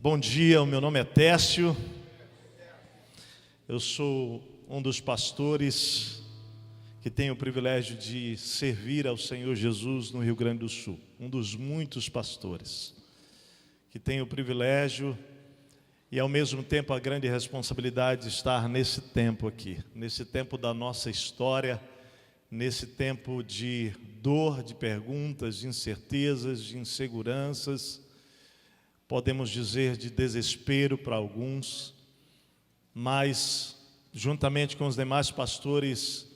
Bom dia, o meu nome é Técio. Eu sou um dos pastores que tem o privilégio de servir ao Senhor Jesus no Rio Grande do Sul. Um dos muitos pastores que tem o privilégio e ao mesmo tempo a grande responsabilidade de estar nesse tempo aqui, nesse tempo da nossa história, nesse tempo de dor, de perguntas, de incertezas, de inseguranças, podemos dizer de desespero para alguns, mas juntamente com os demais pastores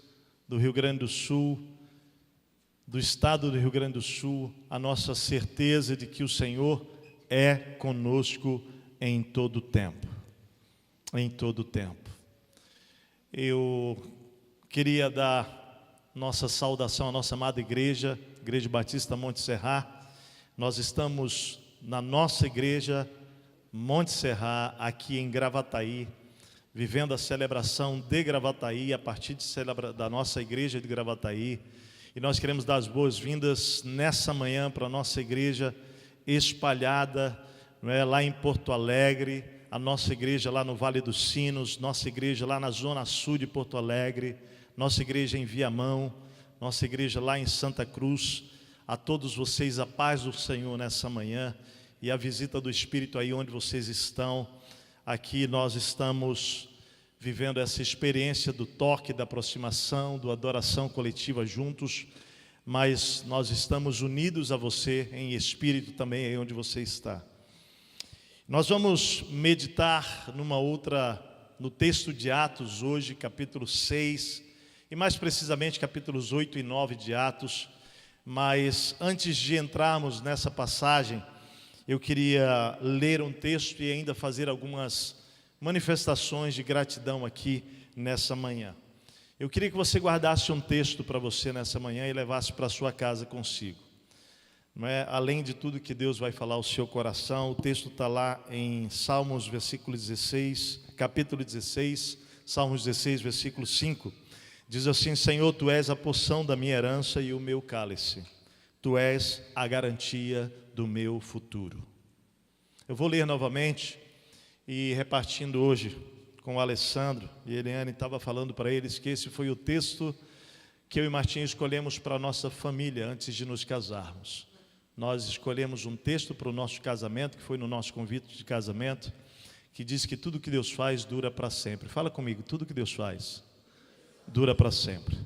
do Rio Grande do Sul, do estado do Rio Grande do Sul, a nossa certeza de que o Senhor é conosco em todo o tempo. Em todo o tempo. Eu queria dar nossa saudação à nossa amada igreja, Igreja Batista Monte Serra. Nós estamos na nossa igreja Monte Serra, aqui em Gravataí, vivendo a celebração de Gravataí, a partir da nossa igreja de Gravataí. E nós queremos dar as boas-vindas nessa manhã para a nossa igreja espalhada, lá em Porto Alegre, a nossa igreja lá no Vale dos Sinos, nossa igreja lá na zona sul de Porto Alegre, nossa igreja em Viamão, nossa igreja lá em Santa Cruz. A todos vocês a paz do Senhor nessa manhã e a visita do Espírito aí onde vocês estão. Aqui nós estamos vivendo essa experiência do toque, da aproximação, da adoração coletiva juntos, mas nós estamos unidos a você em espírito também aí onde você está. Nós vamos meditar no texto de Atos hoje, capítulo 6, e mais precisamente capítulos 8 e 9 de Atos. Mas antes de entrarmos nessa passagem, eu queria ler um texto e ainda fazer algumas manifestações de gratidão aqui nessa manhã. Eu queria que você guardasse um texto para você nessa manhã e levasse para a sua casa consigo. Não é? Além de tudo que Deus vai falar ao seu coração, o texto está lá em Salmos, capítulo 16, Salmos 16, versículo 5. Diz assim: Senhor, Tu és a porção da minha herança e o meu cálice. Tu és a garantia do meu futuro. Eu vou ler novamente e repartindo hoje com o Alessandro e a Eliane, estava falando para eles que esse foi o texto que eu e Martinho escolhemos para a nossa família antes de nos casarmos. Nós escolhemos um texto para o nosso casamento, que foi no nosso convite de casamento, que diz que tudo que Deus faz dura para sempre. Fala comigo, tudo que Deus faz dura para sempre.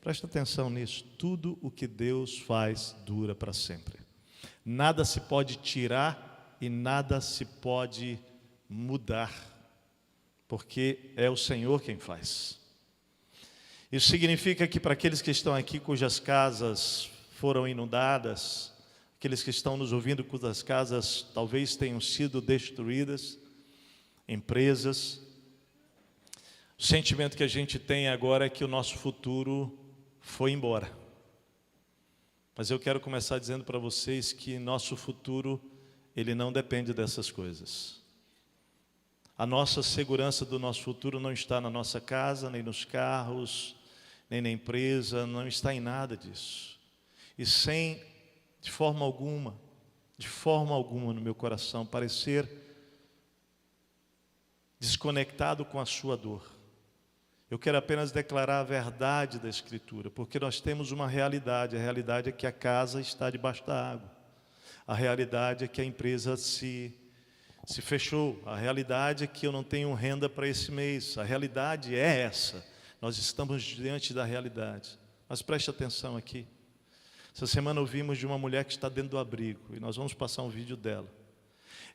Presta atenção nisso. Tudo o que Deus faz dura para sempre. Nada se pode tirar e nada se pode mudar, porque é o Senhor quem faz. Isso significa que para aqueles que estão aqui cujas casas foram inundadas, aqueles que estão nos ouvindo cujas casas talvez tenham sido destruídas, empresas, o sentimento que a gente tem agora é que o nosso futuro foi embora. Mas eu quero começar dizendo para vocês que nosso futuro, ele não depende dessas coisas. A nossa segurança do nosso futuro não está na nossa casa, nem nos carros, nem na empresa, não está em nada disso. E sem, de forma alguma no meu coração, parecer desconectado com a sua dor, eu quero apenas declarar a verdade da Escritura, porque nós temos uma realidade. A realidade é que a casa está debaixo da água. A realidade é que a empresa se fechou. A realidade é que eu não tenho renda para esse mês. A realidade é essa. Nós estamos diante da realidade. Mas preste atenção aqui. Essa semana ouvimos de uma mulher que está dentro do abrigo, e nós vamos passar um vídeo dela.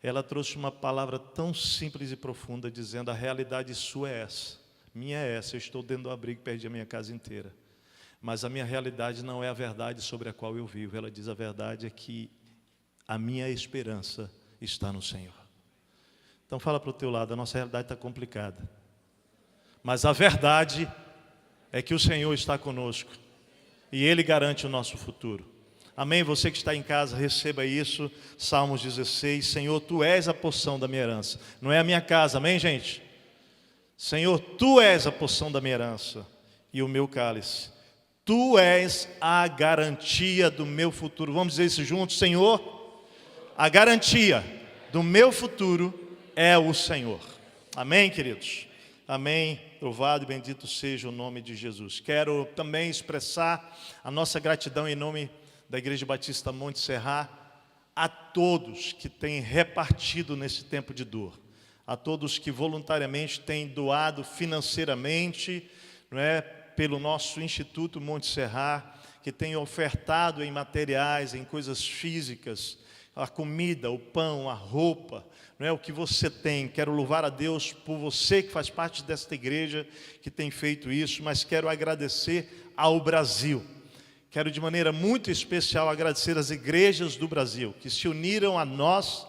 Ela trouxe uma palavra tão simples e profunda, dizendo: a realidade sua é essa. Minha é essa, eu estou dentro do abrigo e perdi a minha casa inteira. Mas a minha realidade não é a verdade sobre a qual eu vivo. Ela diz: a verdade é que a minha esperança está no Senhor. Então fala para o teu lado: a nossa realidade está complicada, mas a verdade é que o Senhor está conosco e Ele garante o nosso futuro. Amém? Você que está em casa, receba isso. Salmos 16, Senhor, Tu és a porção da minha herança. Não é a minha casa, amém, gente? Senhor, Tu és a porção da minha herança e o meu cálice. Tu és a garantia do meu futuro. Vamos dizer isso juntos: Senhor, a garantia do meu futuro é o Senhor. Amém, queridos? Amém. Louvado e bendito seja o nome de Jesus. Quero também expressar a nossa gratidão em nome da Igreja Batista Monte Serra a todos que têm repartido nesse tempo de dor, a todos que voluntariamente têm doado financeiramente, não é, pelo nosso Instituto Monte Serra, que têm ofertado em materiais, em coisas físicas, a comida, o pão, a roupa, não é o que você tem. Quero louvar a Deus por você que faz parte desta igreja, que tem feito isso, mas quero agradecer ao Brasil. Quero de maneira muito especial agradecer às igrejas do Brasil, que se uniram a nós,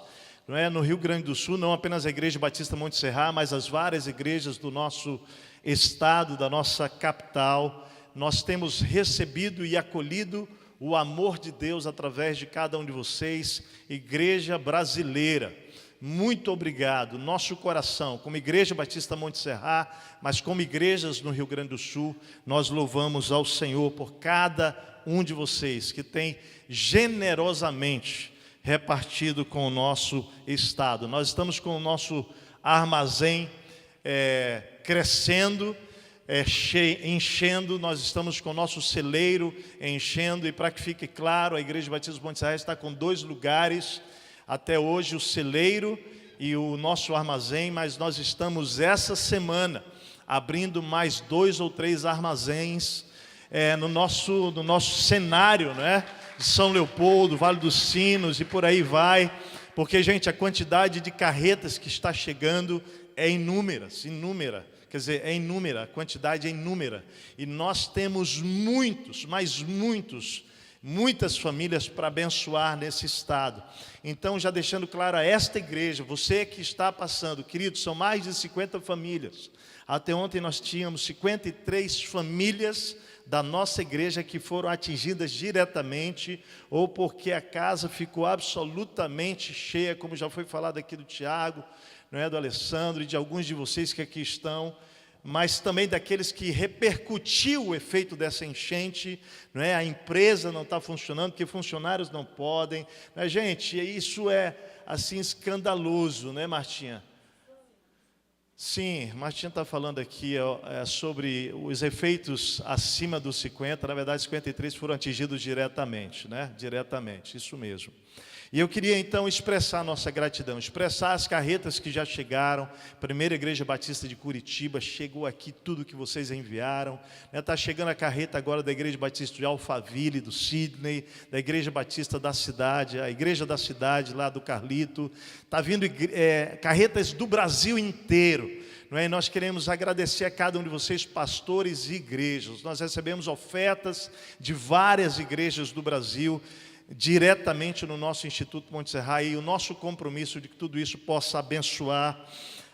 não é, no Rio Grande do Sul, não apenas a Igreja Batista Monte Serra, mas as várias igrejas do nosso estado, da nossa capital. Nós temos recebido e acolhido o amor de Deus através de cada um de vocês, igreja brasileira. Muito obrigado, nosso coração, como Igreja Batista Monte Serra, mas como igrejas no Rio Grande do Sul, nós louvamos ao Senhor por cada um de vocês que tem generosamente repartido com o nosso estado. Nós estamos com o nosso armazém crescendo, enchendo, nós estamos com o nosso celeiro enchendo, e para que fique claro, a Igreja Batista Monte Serra está com 2 lugares, até hoje o celeiro e o nosso armazém, mas nós estamos essa semana abrindo mais 2 ou 3 armazéns no nosso cenário, né? De São Leopoldo, Vale dos Sinos e por aí vai, porque, gente, a quantidade de carretas que está chegando é inúmera, quer dizer, é inúmera, a quantidade é inúmera, e nós temos muitas famílias para abençoar nesse estado. Então, já deixando claro a esta igreja, você que está passando, queridos, são mais de 50 famílias. Até ontem nós tínhamos 53 famílias da nossa igreja que foram atingidas diretamente, ou porque a casa ficou absolutamente cheia, como já foi falado aqui do Tiago, não é, do Alessandro e de alguns de vocês que aqui estão, mas também daqueles que repercutiu o efeito dessa enchente, não é? A empresa não está funcionando, porque funcionários não podem, não é, gente? Isso é assim escandaloso, né, Martinha? Sim, Martinha está falando aqui sobre os efeitos acima dos 50, na verdade 53 foram atingidos diretamente, né? Diretamente, isso mesmo. E eu queria então expressar a nossa gratidão, expressar as carretas que já chegaram. Primeira Igreja Batista de Curitiba, chegou aqui tudo que vocês enviaram. Está chegando a carreta agora da Igreja Batista de Alphaville, do Sidney, da Igreja Batista da cidade, a Igreja da cidade lá do Carlito. Está vindo carretas do Brasil inteiro. Não é? E nós queremos agradecer a cada um de vocês, pastores e igrejas. Nós recebemos ofertas de várias igrejas do Brasil, diretamente no nosso Instituto Monte Serra, e o nosso compromisso de que tudo isso possa abençoar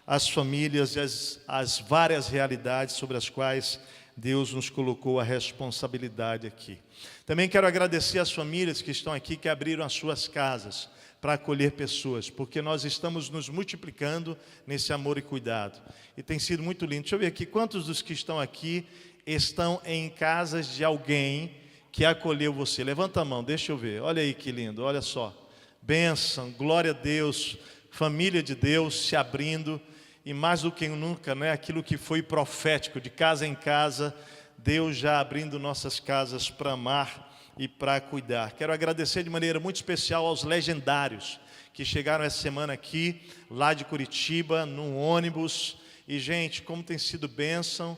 as famílias e as várias realidades sobre as quais Deus nos colocou a responsabilidade aqui. Também quero agradecer às famílias que estão aqui, que abriram as suas casas para acolher pessoas, porque nós estamos nos multiplicando nesse amor e cuidado, e tem sido muito lindo. Deixa eu ver aqui, quantos dos que estão aqui estão em casas de alguém que acolheu você? Levanta a mão, deixa eu ver. Olha aí que lindo, olha só. Bênção, glória a Deus, família de Deus se abrindo, e mais do que nunca, né, aquilo que foi profético, de casa em casa, Deus já abrindo nossas casas para amar e para cuidar. Quero agradecer de maneira muito especial aos legendários que chegaram essa semana aqui, lá de Curitiba, num ônibus. E, gente, como tem sido bênção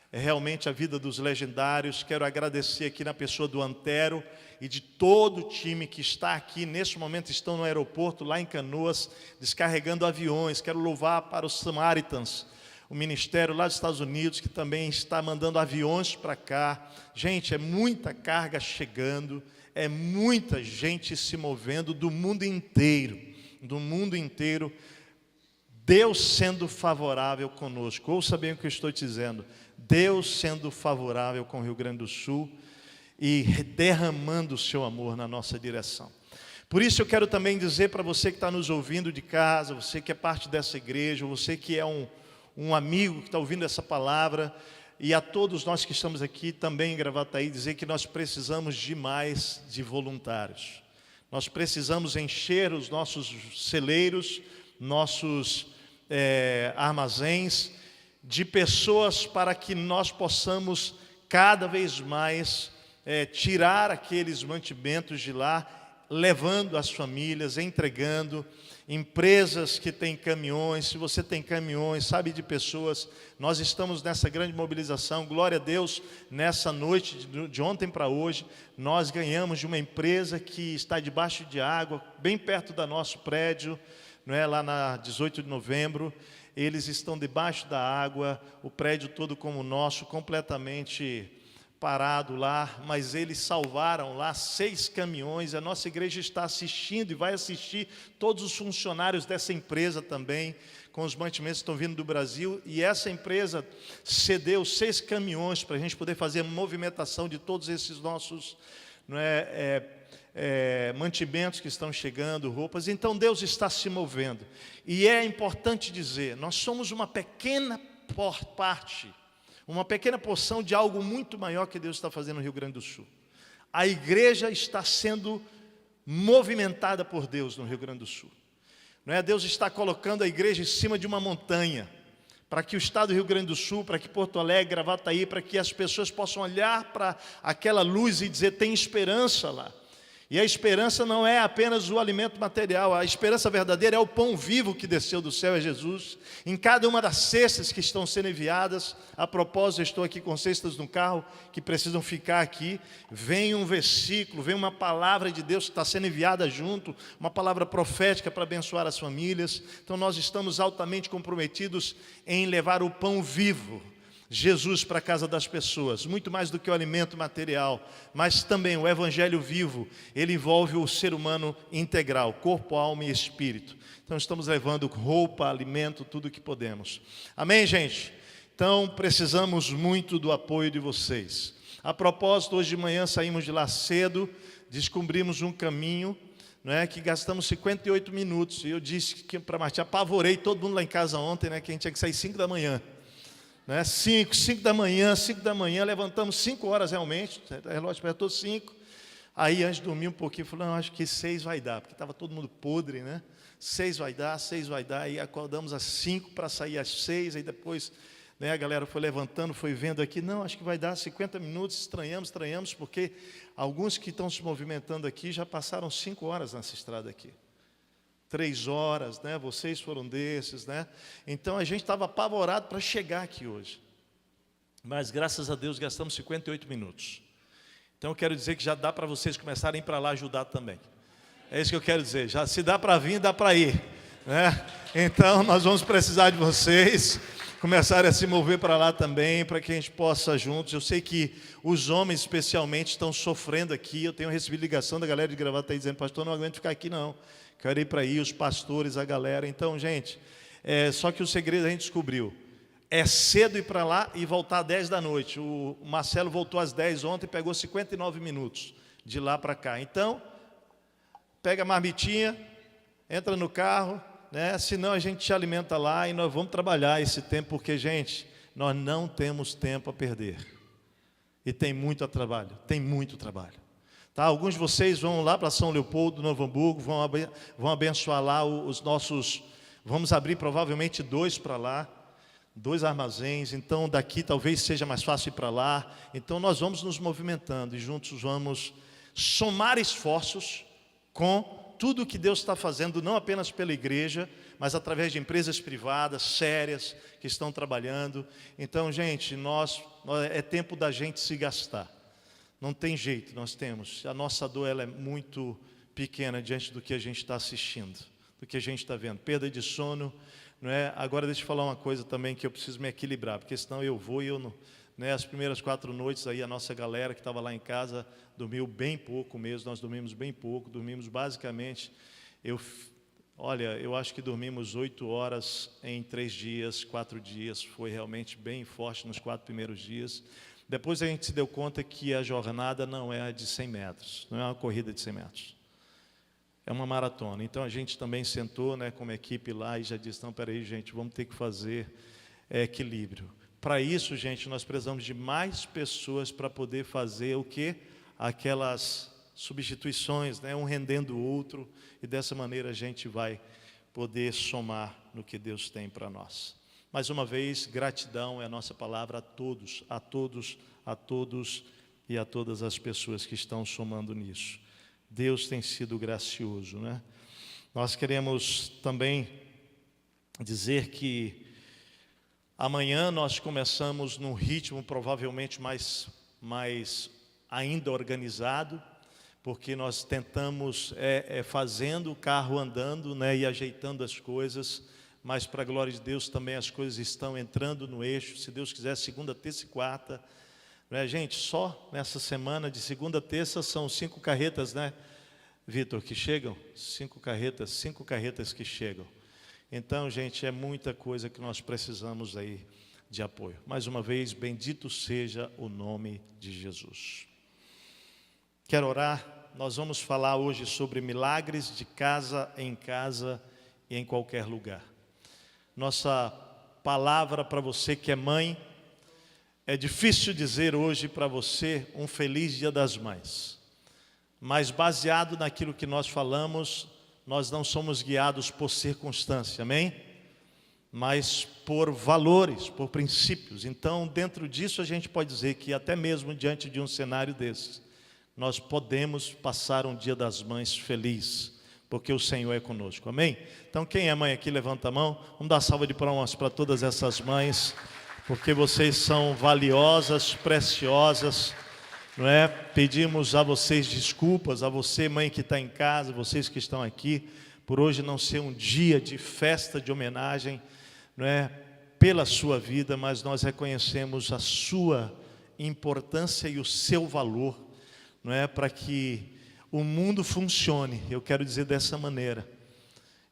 realmente a vida dos legendários. Quero agradecer aqui na pessoa do Antero e de todo o time que está aqui, neste momento estão no aeroporto, lá em Canoas, descarregando aviões. Quero louvar para os Samaritans, o ministério lá dos Estados Unidos, que também está mandando aviões para cá. Gente, é muita carga chegando, é muita gente se movendo do mundo inteiro, Deus sendo favorável conosco. Ouça bem o que eu estou te dizendo. Deus sendo favorável com o Rio Grande do Sul e derramando o seu amor na nossa direção. Por isso eu quero também dizer para você que está nos ouvindo de casa, você que é parte dessa igreja, você que é um amigo que está ouvindo essa palavra, e a todos nós que estamos aqui também em Gravataí, dizer que nós precisamos demais de voluntários. Nós precisamos encher os nossos celeiros, nossos armazéns de pessoas para que nós possamos cada vez mais tirar aqueles mantimentos de lá, levando as famílias, entregando. Empresas que têm caminhões, se você tem caminhões, sabe de pessoas, nós estamos nessa grande mobilização, glória a Deus, nessa noite, de ontem para hoje, nós ganhamos de uma empresa que está debaixo de água, bem perto do nosso prédio, não é, lá na 18 de novembro, eles estão debaixo da água, o prédio todo como o nosso, completamente parado lá, mas eles salvaram lá 6 caminhões, a nossa igreja está assistindo e vai assistir todos os funcionários dessa empresa também, com os mantimentos que estão vindo do Brasil, e essa empresa cedeu 6 caminhões para a gente poder fazer a movimentação de todos esses nossos mantimentos que estão chegando, roupas. Então Deus está se movendo, e é importante dizer, nós somos uma pequena parte, uma pequena porção de algo muito maior que Deus está fazendo no Rio Grande do Sul. A igreja está sendo movimentada por Deus no Rio Grande do Sul. Não é? Deus está colocando a igreja em cima de uma montanha, para que o estado do Rio Grande do Sul, para que Porto Alegre, Gravataí, para que as pessoas possam olhar para aquela luz e dizer, tem esperança lá. E a esperança não é apenas o alimento material, a esperança verdadeira é o pão vivo que desceu do céu, é Jesus. Em cada uma das cestas que estão sendo enviadas, a propósito, eu estou aqui com cestas no carro, que precisam ficar aqui, vem um versículo, vem uma palavra de Deus que está sendo enviada junto, uma palavra profética para abençoar as famílias. Então nós estamos altamente comprometidos em levar o pão vivo, Jesus, para a casa das pessoas, muito mais do que o alimento material, mas também o evangelho vivo, ele envolve o ser humano integral, corpo, alma e espírito. Então estamos levando roupa, alimento, tudo o que podemos. Amém, gente? Então precisamos muito do apoio de vocês. A propósito, hoje de manhã saímos de lá cedo, descobrimos um caminho, não é, que gastamos 58 minutos, e eu disse que para Martim, apavorei todo mundo lá em casa ontem, né, que a gente tinha que sair 5 da manhã. 5 da manhã, levantamos 5 horas realmente, o relógio apertou 5, aí antes de dormir um pouquinho, falei, não, acho que 6 vai dar, porque estava todo mundo podre, né? 6 vai dar, aí acordamos às 5 para sair às 6, aí depois, né, a galera foi levantando, foi vendo aqui, não, acho que vai dar 50 minutos, estranhamos, porque alguns que estão se movimentando aqui já passaram 5 horas nessa estrada aqui. 3 horas, né? Vocês foram desses, né? Então a gente estava apavorado para chegar aqui hoje. Mas graças a Deus gastamos 58 minutos. Então eu quero dizer que já dá para vocês começarem a ir para lá ajudar também. É isso que eu quero dizer. Já se dá para vir, dá para ir, né? Então nós vamos precisar de vocês começarem a se mover para lá também, para que a gente possa juntos. Eu sei que os homens especialmente estão sofrendo aqui. Eu tenho recebido ligação da galera de Gravataí dizendo, pastor, não aguento ficar aqui não. Quero ir para aí, os pastores, a galera. Então, gente, só que o segredo a gente descobriu. É cedo ir para lá e voltar às 10 da noite. O Marcelo voltou às 10 ontem e pegou 59 minutos de lá para cá. Então, pega a marmitinha, entra no carro, né? Senão a gente te alimenta lá e nós vamos trabalhar esse tempo, porque, gente, nós não temos tempo a perder. E tem muito trabalho, Tá, alguns de vocês vão lá para São Leopoldo, Novo Hamburgo, vão abençoar lá os nossos, vamos abrir provavelmente 2 para lá, 2 armazéns, então daqui talvez seja mais fácil ir para lá. Então nós vamos nos movimentando e juntos vamos somar esforços com tudo que Deus está fazendo, não apenas pela igreja, mas através de empresas privadas, sérias, que estão trabalhando. Então, gente, é tempo da gente se gastar. Não tem jeito, nós temos. A nossa dor ela é muito pequena diante do que a gente está assistindo, do que a gente está vendo. Perda de sono, não é? Agora deixa eu falar uma coisa também que eu preciso me equilibrar, porque senão eu vou e eu não. Né? As primeiras 4 noites aí a nossa galera que estava lá em casa dormiu bem pouco mesmo, nós dormimos bem pouco, dormimos basicamente, eu acho que dormimos 8 horas em 3 dias, 4 dias, foi realmente bem forte nos 4 primeiros dias. Depois a gente se deu conta que a jornada não é de 100 metros, não é uma corrida de 100 metros. É uma maratona. Então a gente também sentou, né, como equipe lá e já disse, não, peraí, gente, vamos ter que fazer equilíbrio. Para isso, gente, nós precisamos de mais pessoas para poder fazer o quê? Aquelas substituições, né? Um rendendo o outro, e dessa maneira a gente vai poder somar no que Deus tem para nós. Mais uma vez, gratidão é a nossa palavra a todos, a todos, a todos e a todas as pessoas que estão somando nisso. Deus tem sido gracioso, né? Nós queremos também dizer que amanhã nós começamos num ritmo provavelmente mais ainda organizado, porque nós tentamos fazendo o carro andando, né, e ajeitando as coisas, mas para a glória de Deus também as coisas estão entrando no eixo, se Deus quiser, segunda, terça e quarta, né, gente, só nessa semana de segunda a terça são 5 carretas, né, Vitor, que chegam? 5 carretas que chegam. Então, gente, é muita coisa que nós precisamos aí de apoio. Mais uma vez, bendito seja o nome de Jesus. Quero orar? Nós vamos falar hoje sobre milagres de casa em casa e em qualquer lugar. Nossa palavra para você que é mãe, é difícil dizer hoje para você um feliz Dia das Mães. Mas baseado naquilo que nós falamos, nós não somos guiados por circunstância, amém? Mas por valores, por princípios. Então, dentro disso, a gente pode dizer que até mesmo diante de um cenário desse, nós podemos passar um Dia das Mães feliz, porque o Senhor é conosco, amém? Então, quem é mãe aqui, levanta a mão. Vamos dar salva de palmas para todas essas mães, porque vocês são valiosas, preciosas, não é? Pedimos a vocês desculpas, a você, mãe que está em casa, vocês que estão aqui, por hoje não ser um dia de festa, de homenagem, não é? Pela sua vida, mas nós reconhecemos a sua importância e o seu valor, não é? Para que o mundo funcione. Eu quero dizer dessa maneira.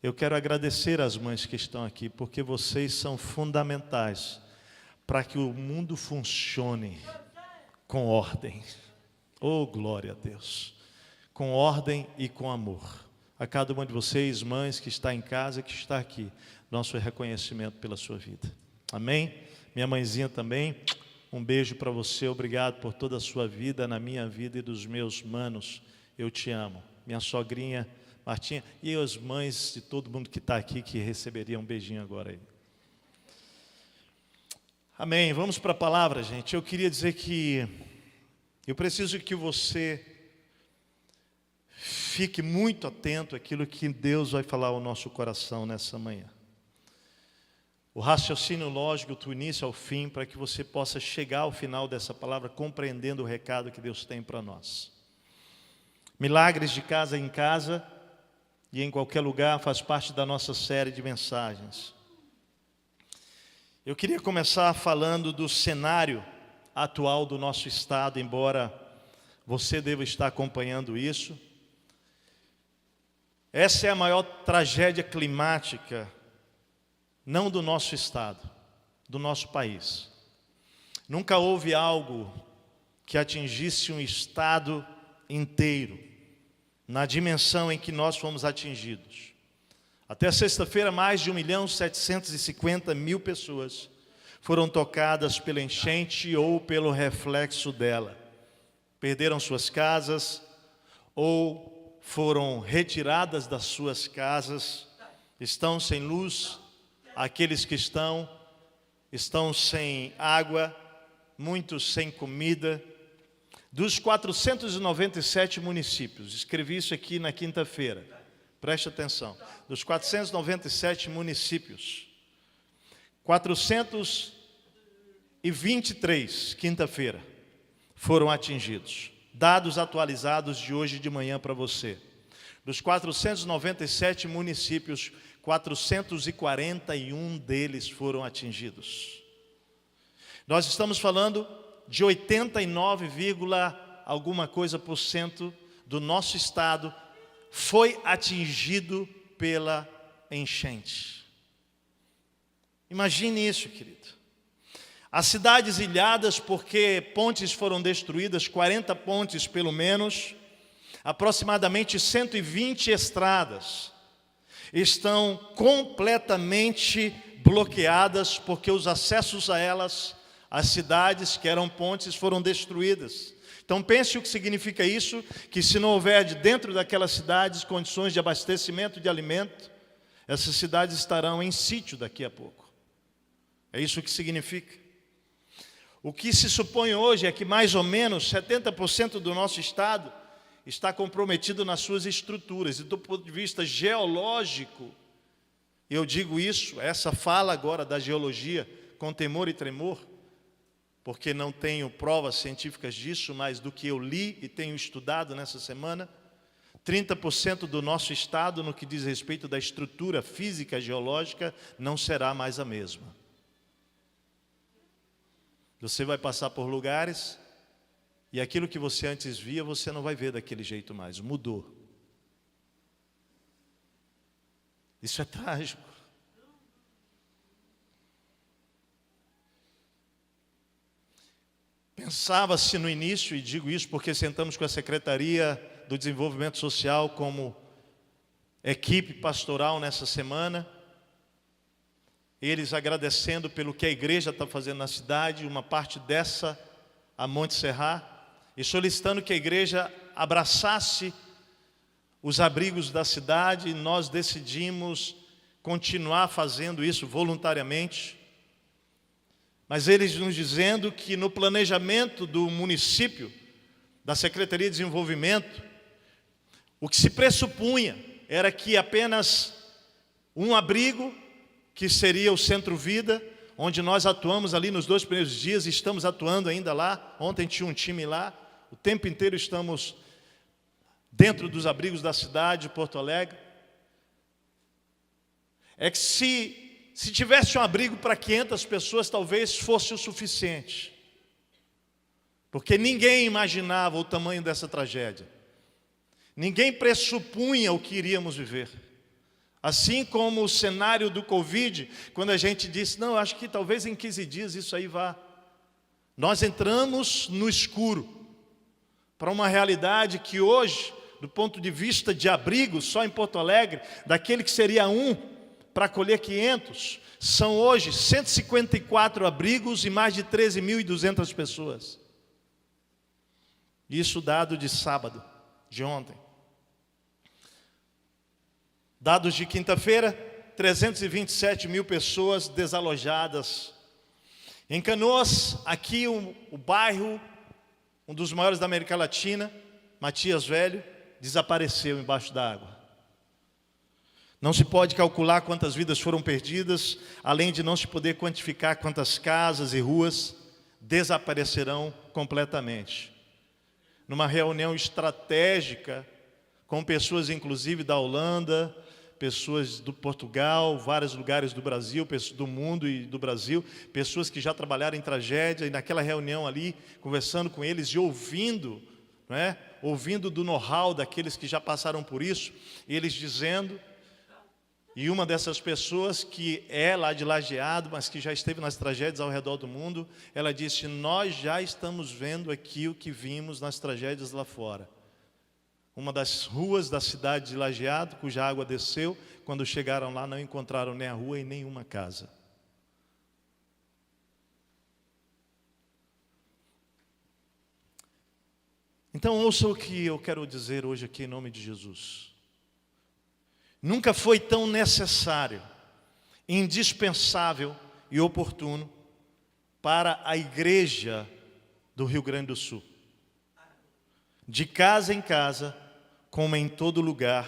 Eu quero agradecer às mães que estão aqui, porque vocês são fundamentais para que o mundo funcione com ordem. Oh, glória a Deus. Com ordem e com amor. A cada uma de vocês, mães que está em casa, que está aqui, nosso reconhecimento pela sua vida. Amém? Minha mãezinha também, um beijo para você. Obrigado por toda a sua vida, na minha vida e dos meus manos. Eu te amo. Minha sogrinha Martinha e as mães de todo mundo que está aqui, que receberiam um beijinho agora aí. Amém. Vamos para a palavra, gente. Eu queria dizer que eu preciso que você fique muito atento àquilo que Deus vai falar ao nosso coração nessa manhã. O raciocínio lógico do início ao fim, para que você possa chegar ao final dessa palavra compreendendo o recado que Deus tem para nós. Milagres de casa em casa e em qualquer lugar faz parte da nossa série de mensagens. Eu queria começar falando do cenário atual do nosso estado, embora você deva estar acompanhando isso. Essa é a maior tragédia climática, não do nosso estado, do nosso país. Nunca houve algo que atingisse um estado inteiro, na dimensão em que nós fomos atingidos. Até sexta-feira, mais de 1.750.000 pessoas foram tocadas pela enchente ou pelo reflexo dela. Perderam suas casas ou foram retiradas das suas casas, estão sem luz, aqueles que estão sem água, muitos sem comida. Dos 497 municípios, escrevi isso aqui na quinta-feira, preste atenção, dos 497 municípios, 423, quinta-feira, foram atingidos. Dados atualizados de hoje de manhã para você. Dos 497 municípios, 441 deles foram atingidos. Nós estamos falando de 89, alguma coisa por cento do nosso estado foi atingido pela enchente. Imagine isso, querido. As cidades ilhadas, porque pontes foram destruídas, 40 pontes pelo menos, aproximadamente 120 estradas, estão completamente bloqueadas, porque os acessos a elas, as cidades que eram pontes, foram destruídas. Então pense o que significa isso, que se não houver dentro daquelas cidades condições de abastecimento de alimento, essas cidades estarão em sítio daqui a pouco. É isso que significa. O que se supõe hoje é que mais ou menos 70% do nosso estado está comprometido nas suas estruturas. E do ponto de vista geológico, eu digo isso, essa fala agora da geologia com temor e tremor, porque não tenho provas científicas disso, mas do que eu li e tenho estudado nessa semana, 30% do nosso estado, no que diz respeito da estrutura física geológica, não será mais a mesma. Você vai passar por lugares e aquilo que você antes via, você não vai ver daquele jeito mais, mudou. Isso é trágico. Pensava-se no início, e digo isso porque sentamos com a Secretaria do Desenvolvimento Social como equipe pastoral nessa semana, eles agradecendo pelo que a igreja está fazendo na cidade, uma parte dessa a Monte Serra, e solicitando que a igreja abraçasse os abrigos da cidade, e nós decidimos continuar fazendo isso voluntariamente. Mas eles nos dizendo que no planejamento do município, da Secretaria de Desenvolvimento, o que se pressupunha era que apenas um abrigo, que seria o Centro Vida, onde nós atuamos ali nos 2 primeiros dias, e estamos atuando ainda lá. Ontem tinha um time lá, o tempo inteiro estamos dentro dos abrigos da cidade de Porto Alegre. É que se tivesse um abrigo para 500 pessoas, talvez fosse o suficiente. Porque ninguém imaginava o tamanho dessa tragédia. Ninguém pressupunha o que iríamos viver. Assim como o cenário do Covid, quando a gente disse, não, acho que talvez em 15 dias isso aí vá. Nós entramos no escuro, para uma realidade que hoje, do ponto de vista de abrigo, só em Porto Alegre, daquele que seria um para acolher 500, são hoje 154 abrigos e mais de 13.200 pessoas. Isso dado de sábado, de ontem. Dados de quinta-feira, 327 mil pessoas desalojadas. Em Canoas, aqui o bairro, um dos maiores da América Latina, Matias Velho, desapareceu embaixo da água. Não se pode calcular quantas vidas foram perdidas, além de não se poder quantificar quantas casas e ruas desaparecerão completamente. Numa reunião estratégica, com pessoas inclusive da Holanda, pessoas do Portugal, vários lugares do Brasil, pessoas do mundo e do Brasil, pessoas que já trabalharam em tragédia, e naquela reunião ali, conversando com eles e ouvindo, né, ouvindo do know-how daqueles que já passaram por isso, e eles dizendo, e uma dessas pessoas que é lá de Lajeado, mas que já esteve nas tragédias ao redor do mundo, ela disse, nós já estamos vendo aqui o que vimos nas tragédias lá fora. Uma das ruas da cidade de Lajeado, cuja água desceu, quando chegaram lá não encontraram nem a rua e nenhuma casa. Então ouça o que eu quero dizer hoje aqui em nome de Jesus. Nunca foi tão necessário, indispensável e oportuno para a igreja do Rio Grande do Sul, de casa em casa, como em todo lugar,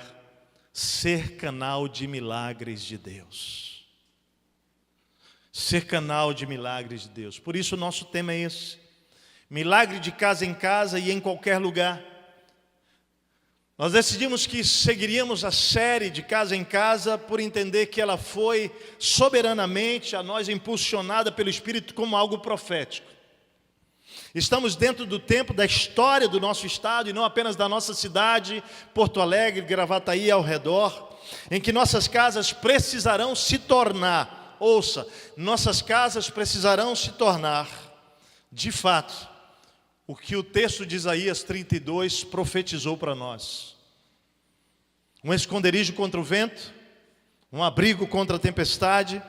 ser canal de milagres de Deus. Ser canal de milagres de Deus. Por isso o nosso tema é esse. Milagre de casa em casa e em qualquer lugar. Nós decidimos que seguiríamos a série de casa em casa por entender que ela foi soberanamente a nós impulsionada pelo Espírito como algo profético. Estamos dentro do tempo da história do nosso estado e não apenas da nossa cidade, Porto Alegre, Gravataí ao redor, em que nossas casas precisarão se tornar, ouça, nossas casas precisarão se tornar, de fato, o que o texto de Isaías 32 profetizou para nós. Um esconderijo contra o vento, um abrigo contra a tempestade,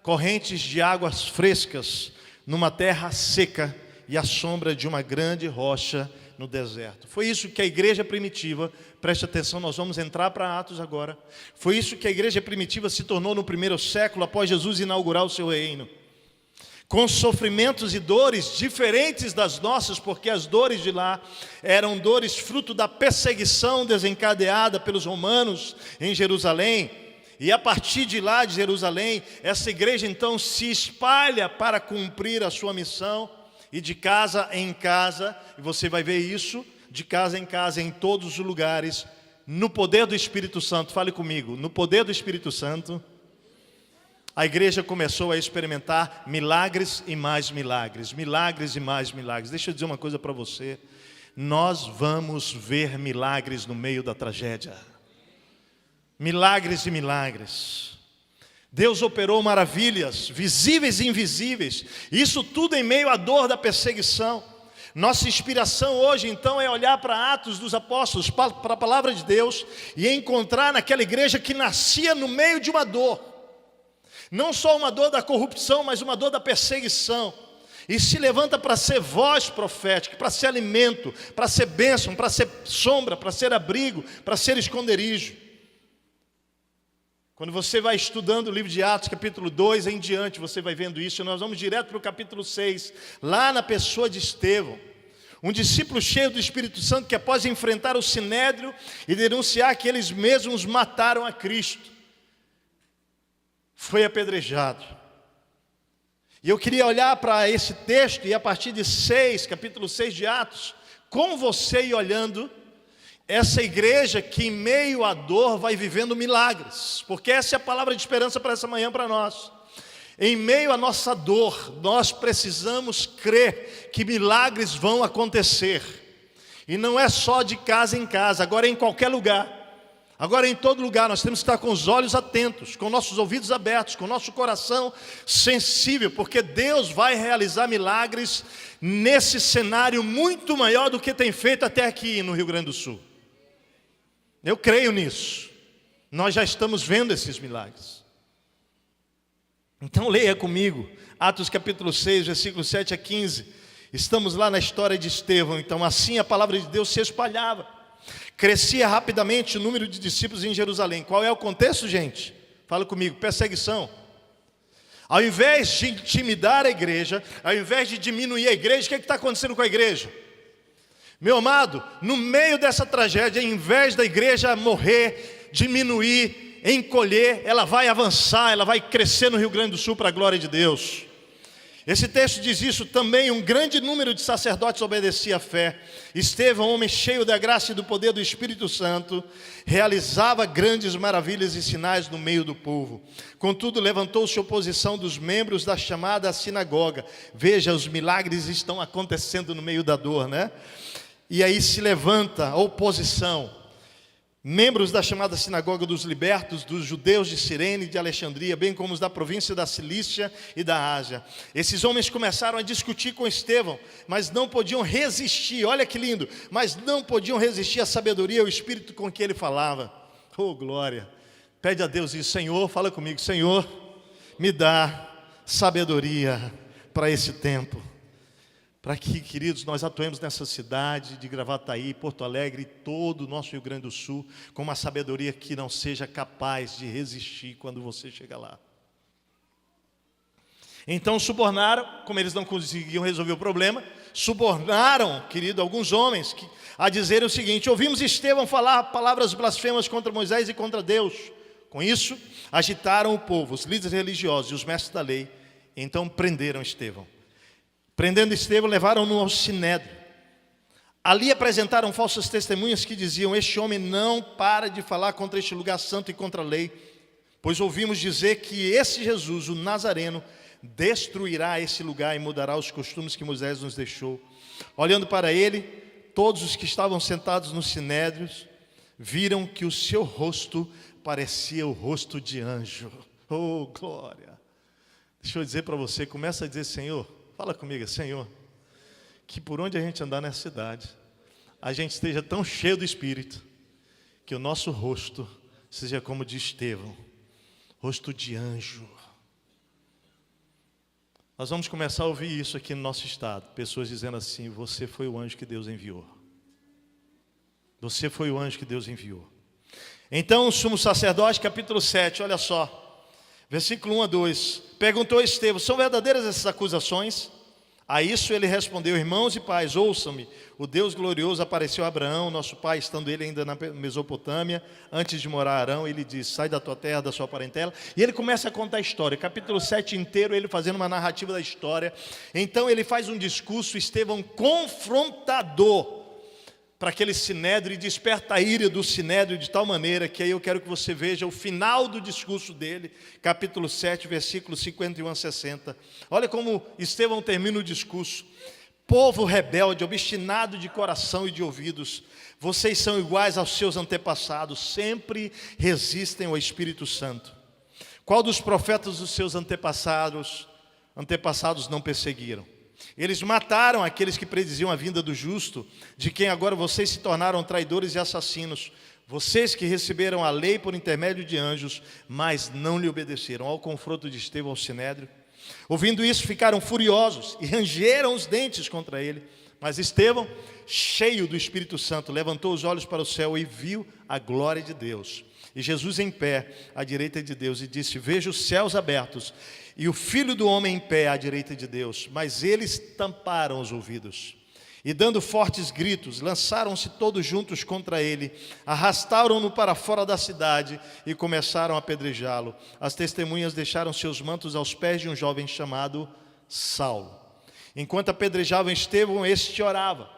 correntes de águas frescas numa terra seca, e a sombra de uma grande rocha no deserto. Foi isso que a igreja primitiva, preste atenção, nós vamos entrar para Atos agora. Foi isso que a igreja primitiva se tornou no primeiro século, após Jesus inaugurar o seu reino. Com sofrimentos e dores diferentes das nossas, porque as dores de lá eram dores fruto da perseguição desencadeada pelos romanos em Jerusalém. E a partir de lá, de Jerusalém, essa igreja então se espalha para cumprir a sua missão, e de casa em casa, e você vai ver isso, de casa em casa, em todos os lugares, no poder do Espírito Santo. Fale comigo, no poder do Espírito Santo, a igreja começou a experimentar milagres e mais milagres, milagres e mais milagres. Deixa eu dizer uma coisa para você, nós vamos ver milagres no meio da tragédia. Milagres e milagres. Deus operou maravilhas, visíveis e invisíveis, isso tudo em meio à dor da perseguição. Nossa inspiração hoje então é olhar para Atos dos Apóstolos, para a palavra de Deus, e encontrar naquela igreja que nascia no meio de uma dor. Não só uma dor da corrupção, mas uma dor da perseguição. E se levanta para ser voz profética, para ser alimento, para ser bênção, para ser sombra, para ser abrigo, para ser esconderijo. Quando você vai estudando o livro de Atos, capítulo 2 em diante, você vai vendo isso. E nós vamos direto para o capítulo 6, lá na pessoa de Estevão. Um discípulo cheio do Espírito Santo que após enfrentar o Sinédrio e denunciar que eles mesmos mataram a Cristo, foi apedrejado. E eu queria olhar para esse texto e a partir de capítulo 6 de Atos, com você e olhando essa igreja que em meio à dor vai vivendo milagres, porque essa é a palavra de esperança para essa manhã para nós. Em meio à nossa dor, nós precisamos crer que milagres vão acontecer. E não é só de casa em casa, agora é em qualquer lugar. Agora em todo lugar nós temos que estar com os olhos atentos, com nossos ouvidos abertos, com o nosso coração sensível, porque Deus vai realizar milagres nesse cenário muito maior do que tem feito até aqui no Rio Grande do Sul. Eu creio nisso. Nós já estamos vendo esses milagres. Então leia comigo, Atos capítulo 6, versículos 7 a 15. Estamos lá na história de Estevão. Então assim a palavra de Deus se espalhava. Crescia rapidamente o número de discípulos em Jerusalém. Qual é o contexto, gente? Fala comigo, perseguição. Ao invés de intimidar a igreja, ao invés de diminuir a igreja, o que está acontecendo com a igreja? Meu amado, no meio dessa tragédia, ao invés da igreja morrer, diminuir, encolher, ela vai avançar, ela vai crescer no Rio Grande do Sul para a glória de Deus. Esse texto diz isso também, um grande número de sacerdotes obedecia à fé. Estevão, homem cheio da graça e do poder do Espírito Santo, realizava grandes maravilhas e sinais no meio do povo. Contudo, levantou-se oposição dos membros da chamada sinagoga. Veja, os milagres estão acontecendo no meio da dor, né? E aí se levanta a oposição. Membros da chamada sinagoga dos libertos, dos judeus de Cirene e de Alexandria, bem como os da província da Cilícia e da Ásia. Esses homens começaram a discutir com Estevão, mas não podiam resistir, olha que lindo, mas não podiam resistir à sabedoria e ao espírito com que ele falava. Oh, glória! Pede a Deus isso, Senhor, fala comigo, Senhor, me dá sabedoria para esse tempo. Para que, queridos, nós atuemos nessa cidade de Gravataí, Porto Alegre e todo o nosso Rio Grande do Sul com uma sabedoria que não seja capaz de resistir quando você chega lá. Então subornaram, como eles não conseguiam resolver o problema, subornaram, querido, alguns homens a dizerem o seguinte: ouvimos Estevão falar palavras blasfemas contra Moisés e contra Deus. Com isso, agitaram o povo, os líderes religiosos e os mestres da lei, então prenderam Estevão. Prendendo Estevão, levaram-no ao Sinédrio. Ali apresentaram falsas testemunhas que diziam: este homem não para de falar contra este lugar santo e contra a lei, pois ouvimos dizer que esse Jesus, o Nazareno, destruirá esse lugar e mudará os costumes que Moisés nos deixou. Olhando para ele, todos os que estavam sentados nos sinédrios viram que o seu rosto parecia o rosto de anjo. Oh, glória! Deixa eu dizer para você, começa a dizer: Senhor, fala comigo, Senhor, que por onde a gente andar nessa cidade, a gente esteja tão cheio do Espírito, que o nosso rosto seja como de Estevão, rosto de anjo. Nós vamos começar a ouvir isso aqui no nosso estado, pessoas dizendo assim: você foi o anjo que Deus enviou. Você foi o anjo que Deus enviou. Então o sumo sacerdote, capítulo 7, olha só, versículo 1 a 2. Perguntou a Estevão: são verdadeiras essas acusações? A isso ele respondeu: irmãos e pais, ouçam-me. O Deus glorioso apareceu a Abraão, nosso pai, estando ele ainda na Mesopotâmia, antes de morar Arão. Ele diz: sai da tua terra, da sua parentela. E ele começa a contar a história, capítulo 7 inteiro, ele fazendo uma narrativa da história. Então ele faz um discurso, Estevão, confrontador, para aquele sinédrio, e desperta a ira do sinédrio de tal maneira que aí eu quero que você veja o final do discurso dele, capítulo 7, versículos 51 a 60. Olha como Estevão termina o discurso: povo rebelde, obstinado de coração e de ouvidos, vocês são iguais aos seus antepassados, sempre resistem ao Espírito Santo. Qual dos profetas dos seus antepassados não perseguiram? Eles mataram aqueles que prediziam a vinda do justo, de quem agora vocês se tornaram traidores e assassinos. Vocês que receberam a lei por intermédio de anjos, mas não lhe obedeceram. Ao confronto de Estevão ao sinédrio. Ouvindo isso, ficaram furiosos e rangeram os dentes contra ele. Mas Estevão, cheio do Espírito Santo, levantou os olhos para o céu e viu a glória de Deus, e Jesus em pé à direita de Deus, e disse: vejo os céus abertos e o Filho do Homem em pé à direita de Deus. Mas eles tamparam os ouvidos e, dando fortes gritos, lançaram-se todos juntos contra ele, arrastaram-no para fora da cidade e começaram a apedrejá-lo. As testemunhas deixaram seus mantos aos pés de um jovem chamado Saulo. Enquanto apedrejavam Estevão, este orava.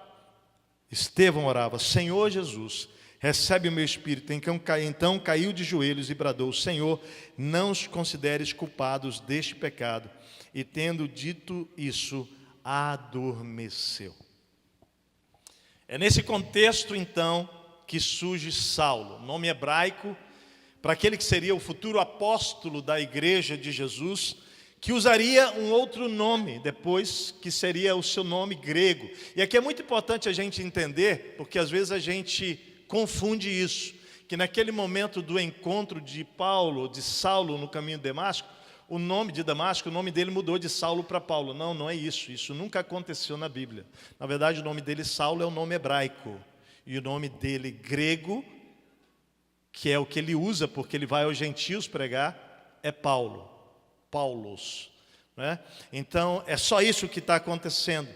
Estevão orava: Senhor Jesus, recebe o meu espírito. Então caiu de joelhos e bradou: Senhor, não os consideres culpados deste pecado. E tendo dito isso, adormeceu. É nesse contexto, então, que surge Saulo, nome hebraico para aquele que seria o futuro apóstolo da igreja de Jesus, que usaria um outro nome depois, que seria o seu nome grego. E aqui é muito importante a gente entender, porque às vezes a gente confunde isso, que naquele momento do encontro de Saulo no caminho de Damasco, o nome de Damasco, o nome dele mudou de Saulo para Paulo. Não, não é isso, isso nunca aconteceu na Bíblia. Na verdade, o nome dele, Saulo, é o nome hebraico, e o nome dele grego, que é o que ele usa porque ele vai aos gentios pregar, é Paulo, Paulos, né? Então é só isso que está acontecendo.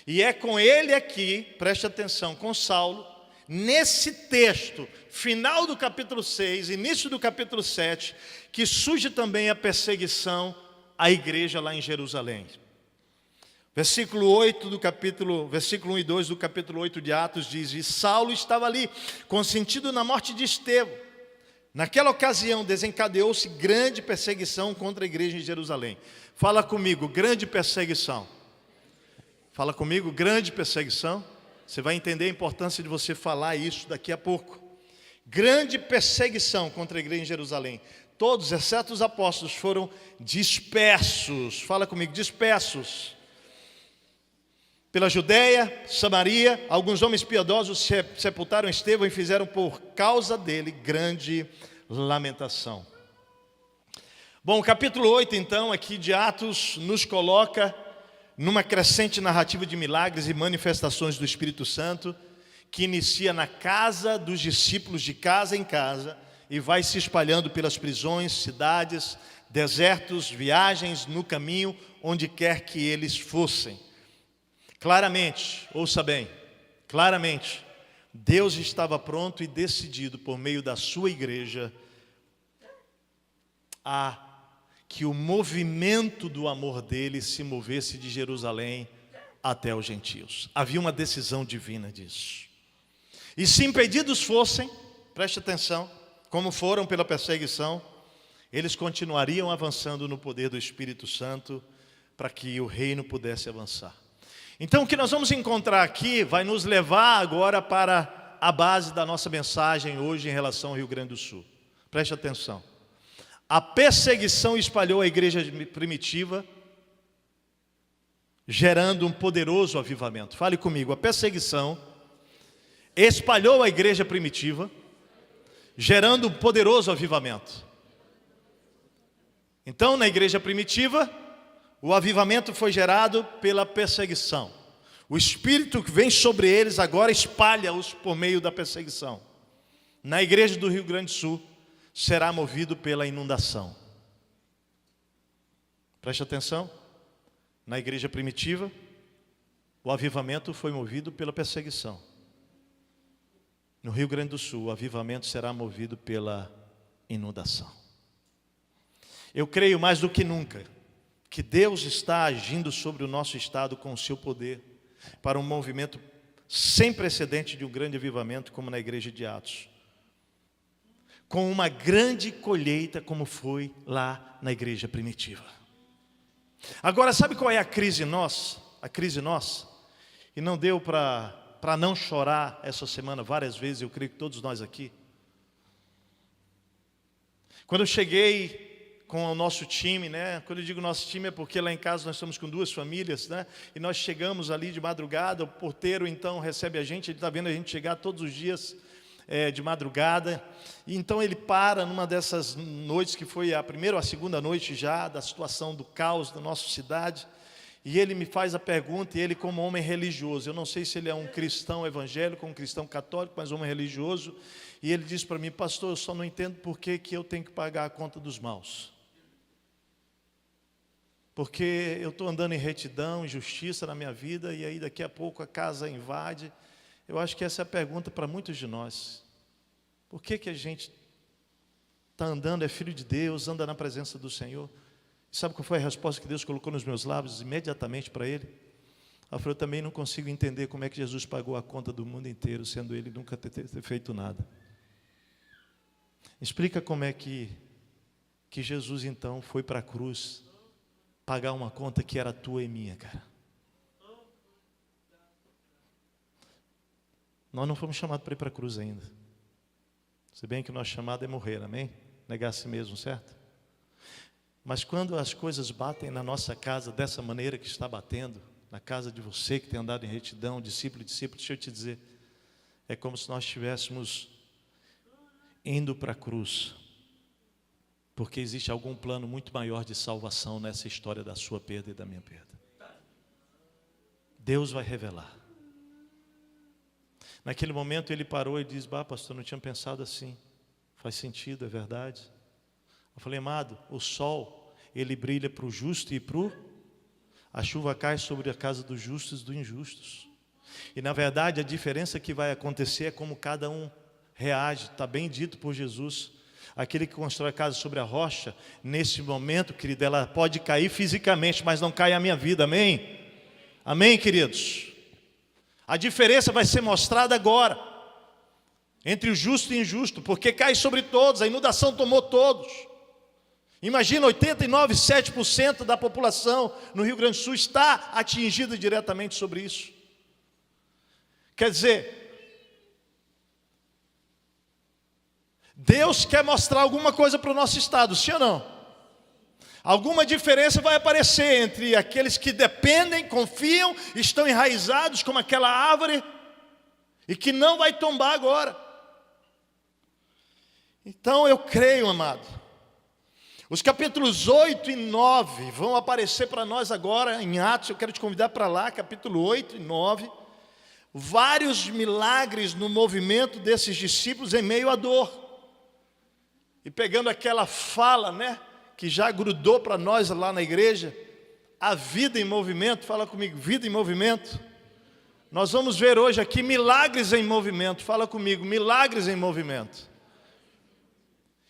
E é com ele aqui, preste atenção, com Saulo, nesse texto, final do capítulo 6, início do capítulo 7, que surge também a perseguição à igreja lá em Jerusalém. Versículo 1 e 2 do capítulo 8 de Atos diz: e Saulo estava ali, consentido na morte de Estevão. Naquela ocasião desencadeou-se grande perseguição contra a igreja em Jerusalém. Fala comigo, grande perseguição. Fala comigo, grande perseguição. Você vai entender a importância de você falar isso daqui a pouco. Grande perseguição contra a igreja em Jerusalém. Todos, exceto os apóstolos, foram dispersos. Fala comigo, dispersos. Pela Judeia, Samaria, alguns homens piedosos sepultaram Estevão e fizeram por causa dele grande lamentação. Bom, o capítulo 8, então, aqui de Atos, nos coloca numa crescente narrativa de milagres e manifestações do Espírito Santo, que inicia na casa dos discípulos, de casa em casa, e vai se espalhando pelas prisões, cidades, desertos, viagens, no caminho, onde quer que eles fossem. Claramente, ouça bem, claramente, Deus estava pronto e decidido, por meio da sua igreja, a que o movimento do amor dele se movesse de Jerusalém até os gentios. Havia uma decisão divina disso. E se impedidos fossem, preste atenção, como foram pela perseguição, eles continuariam avançando no poder do Espírito Santo para que o reino pudesse avançar. Então o que nós vamos encontrar aqui vai nos levar agora para a base da nossa mensagem hoje em relação ao Rio Grande do Sul. Preste atenção. A perseguição espalhou a igreja primitiva, gerando um poderoso avivamento. Fale comigo, a perseguição espalhou a igreja primitiva, gerando um poderoso avivamento. Então, na igreja primitiva, o avivamento foi gerado pela perseguição. O espírito que vem sobre eles agora espalha-os por meio da perseguição. Na igreja do Rio Grande do Sul, será movido pela inundação. Preste atenção, na igreja primitiva, o avivamento foi movido pela perseguição. No Rio Grande do Sul, o avivamento será movido pela inundação. Eu creio mais do que nunca que Deus está agindo sobre o nosso estado com o seu poder para um movimento sem precedente de um grande avivamento como na igreja de Atos. Com uma grande colheita como foi lá na igreja primitiva. Agora, sabe qual é a crise nossa? A crise nossa? E não deu para não chorar essa semana várias vezes, eu creio que todos nós aqui. Quando eu cheguei com o nosso time, né? Quando eu digo nosso time é porque lá em casa nós estamos com 2 famílias, né? E nós chegamos ali de madrugada, o porteiro então recebe a gente, ele está vendo a gente chegar todos os dias de madrugada. E então ele para numa dessas noites que foi a primeira ou a segunda noite já da situação do caos da nossa cidade. E ele me faz a pergunta, e ele como homem religioso, eu não sei se ele é um cristão evangélico, um cristão católico, mas homem religioso, e ele diz para mim: pastor, eu só não entendo por que eu tenho que pagar a conta dos maus. Porque eu estou andando em retidão, em justiça na minha vida, e aí daqui a pouco a casa invade. Eu acho que essa é a pergunta para muitos de nós. Por que a gente está andando, é filho de Deus, anda na presença do Senhor? E sabe qual foi a resposta que Deus colocou nos meus lábios imediatamente para ele? Ela falou: eu também não consigo entender como é que Jesus pagou a conta do mundo inteiro, sendo ele nunca ter feito nada. Explica como é que Jesus então foi para a cruz pagar uma conta que era tua e minha, cara. Nós não fomos chamados para ir para a cruz ainda. Se bem que o nosso chamado é morrer, amém? Negar a si mesmo, certo? Mas quando as coisas batem na nossa casa dessa maneira que está batendo, na casa de você que tem andado em retidão, discípulo, deixa eu te dizer, é como se nós estivéssemos indo para a cruz, porque existe algum plano muito maior de salvação nessa história da sua perda e da minha perda. Deus vai revelar. Naquele momento ele parou e disse: pastor, não tinha pensado assim. Faz sentido, é verdade. Eu falei: amado, o sol, ele brilha para o justo e a chuva cai sobre a casa dos justos e dos injustos. E na verdade a diferença que vai acontecer é como cada um reage. Está bem dito por Jesus. Aquele que constrói a casa sobre a rocha, nesse momento, querido, ela pode cair fisicamente, mas não cai a minha vida, amém? Amém, queridos? A diferença vai ser mostrada agora, entre o justo e o injusto, porque cai sobre todos, a inundação tomou todos. Imagina, 89,7% da população no Rio Grande do Sul está atingida diretamente sobre isso. Quer dizer, Deus quer mostrar alguma coisa para o nosso estado, sim ou não? Alguma diferença vai aparecer entre aqueles que dependem, confiam, estão enraizados como aquela árvore e que não vai tombar agora. Então eu creio, amado, os capítulos 8 e 9 vão aparecer para nós agora em Atos. Eu quero te convidar para lá, capítulo 8 e 9. Vários milagres no movimento desses discípulos em meio à dor. E pegando aquela fala, né, que já grudou para nós lá na igreja, a vida em movimento. Fala comigo, vida em movimento. Nós vamos ver hoje aqui milagres em movimento. Fala comigo, milagres em movimento.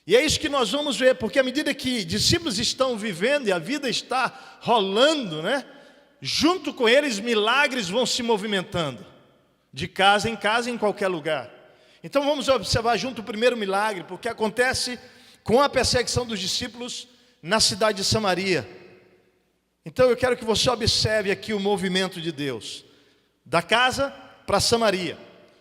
E é isso que nós vamos ver, porque à medida que discípulos estão vivendo e a vida está rolando, né, junto com eles milagres vão se movimentando, de casa em qualquer lugar. Então vamos observar junto o primeiro milagre, porque acontece com a perseguição dos discípulos na cidade de Samaria. Então eu quero que você observe aqui o movimento de Deus, da casa para Samaria.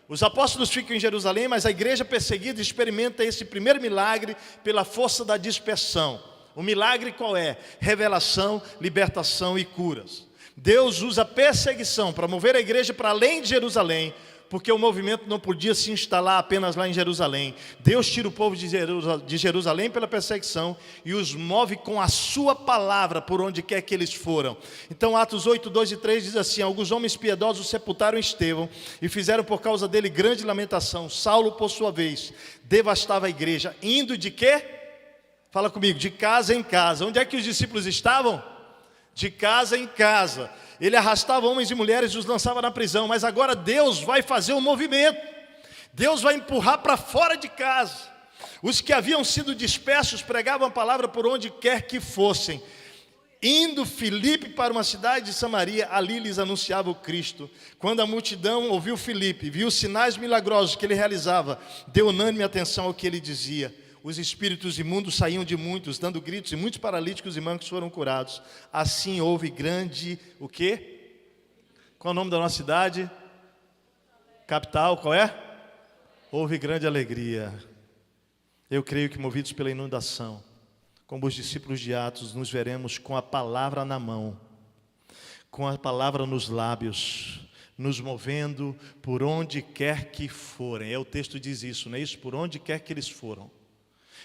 Os apóstolos ficam em Jerusalém, mas a igreja perseguida experimenta esse primeiro milagre pela força da dispersão. O milagre qual é? Revelação, libertação e curas. Deus usa a perseguição para mover a igreja para além de Jerusalém, porque o movimento não podia se instalar apenas lá em Jerusalém. Deus tira o povo de Jerusalém pela perseguição e os move com a sua palavra por onde quer que eles foram. Então Atos 8, 2 e 3 diz assim: alguns homens piedosos sepultaram Estevão e fizeram por causa dele grande lamentação. Saulo, por sua vez, devastava a igreja, indo de quê? Fala comigo, de casa em casa. Onde é que os discípulos estavam? De casa em casa. Ele arrastava homens e mulheres e os lançava na prisão. Mas agora Deus vai fazer um movimento. Deus vai empurrar para fora de casa. Os que haviam sido dispersos pregavam a palavra por onde quer que fossem. Indo Filipe para uma cidade de Samaria, ali lhes anunciava o Cristo. Quando a multidão ouviu Filipe, viu os sinais milagrosos que ele realizava, deu unânime atenção ao que ele dizia. Os espíritos imundos saíam de muitos, dando gritos, e muitos paralíticos e mancos foram curados. Assim houve grande, o quê? Qual é o nome da nossa cidade? Capital, qual é? Houve grande alegria. Eu creio que movidos pela inundação, como os discípulos de Atos, nos veremos com a palavra na mão, com a palavra nos lábios, nos movendo por onde quer que forem. O texto diz isso, não é isso? Por onde quer que eles foram.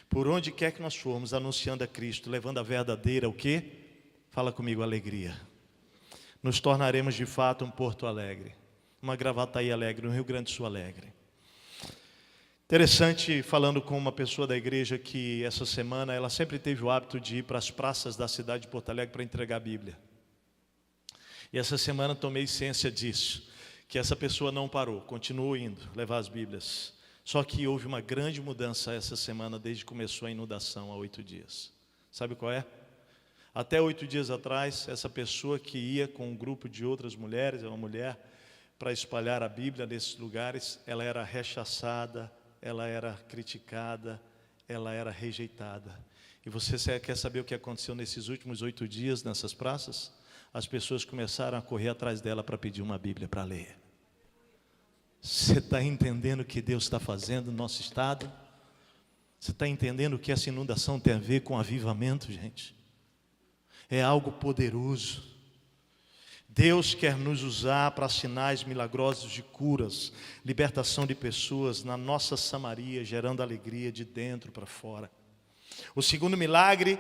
Por onde quer que nós formos, anunciando a Cristo, levando a verdadeira, o quê? Fala comigo, alegria. Nos tornaremos de fato um Porto Alegre, uma Gravataí alegre, um Rio Grande do Sul alegre. Interessante, falando com uma pessoa da igreja que essa semana, ela sempre teve o hábito de ir para as praças da cidade de Porto Alegre para entregar a Bíblia. E essa semana tomei ciência disso, que essa pessoa não parou, continuou indo levar as Bíblias. Só que houve uma grande mudança essa semana, desde que começou a inundação há 8 dias. Sabe qual é? Até 8 dias atrás, essa pessoa que ia com um grupo de outras mulheres, uma mulher, para espalhar a Bíblia nesses lugares, ela era rechaçada, ela era criticada, ela era rejeitada. E você quer saber o que aconteceu nesses últimos 8 dias nessas praças? As pessoas começaram a correr atrás dela para pedir uma Bíblia para ler. Você está entendendo o que Deus está fazendo no nosso estado? Você está entendendo o que essa inundação tem a ver com avivamento, gente? É algo poderoso. Deus quer nos usar para sinais milagrosos de curas, libertação de pessoas na nossa Samaria, gerando alegria de dentro para fora. O segundo milagre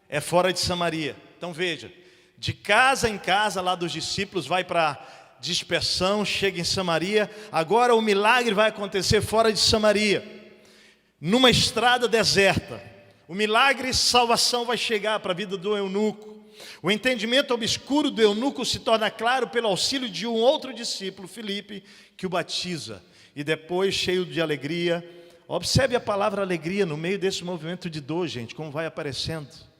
é fora de Samaria. Então veja, de casa em casa lá dos discípulos, vai para dispersão, chega em Samaria. Agora o milagre vai acontecer fora de Samaria, numa estrada deserta. O milagre, salvação vai chegar para a vida do eunuco. O entendimento obscuro do eunuco se torna claro pelo auxílio de um outro discípulo, Filipe, que o batiza. E depois, cheio de alegria, observe a palavra alegria no meio desse movimento de dor, gente, como vai aparecendo.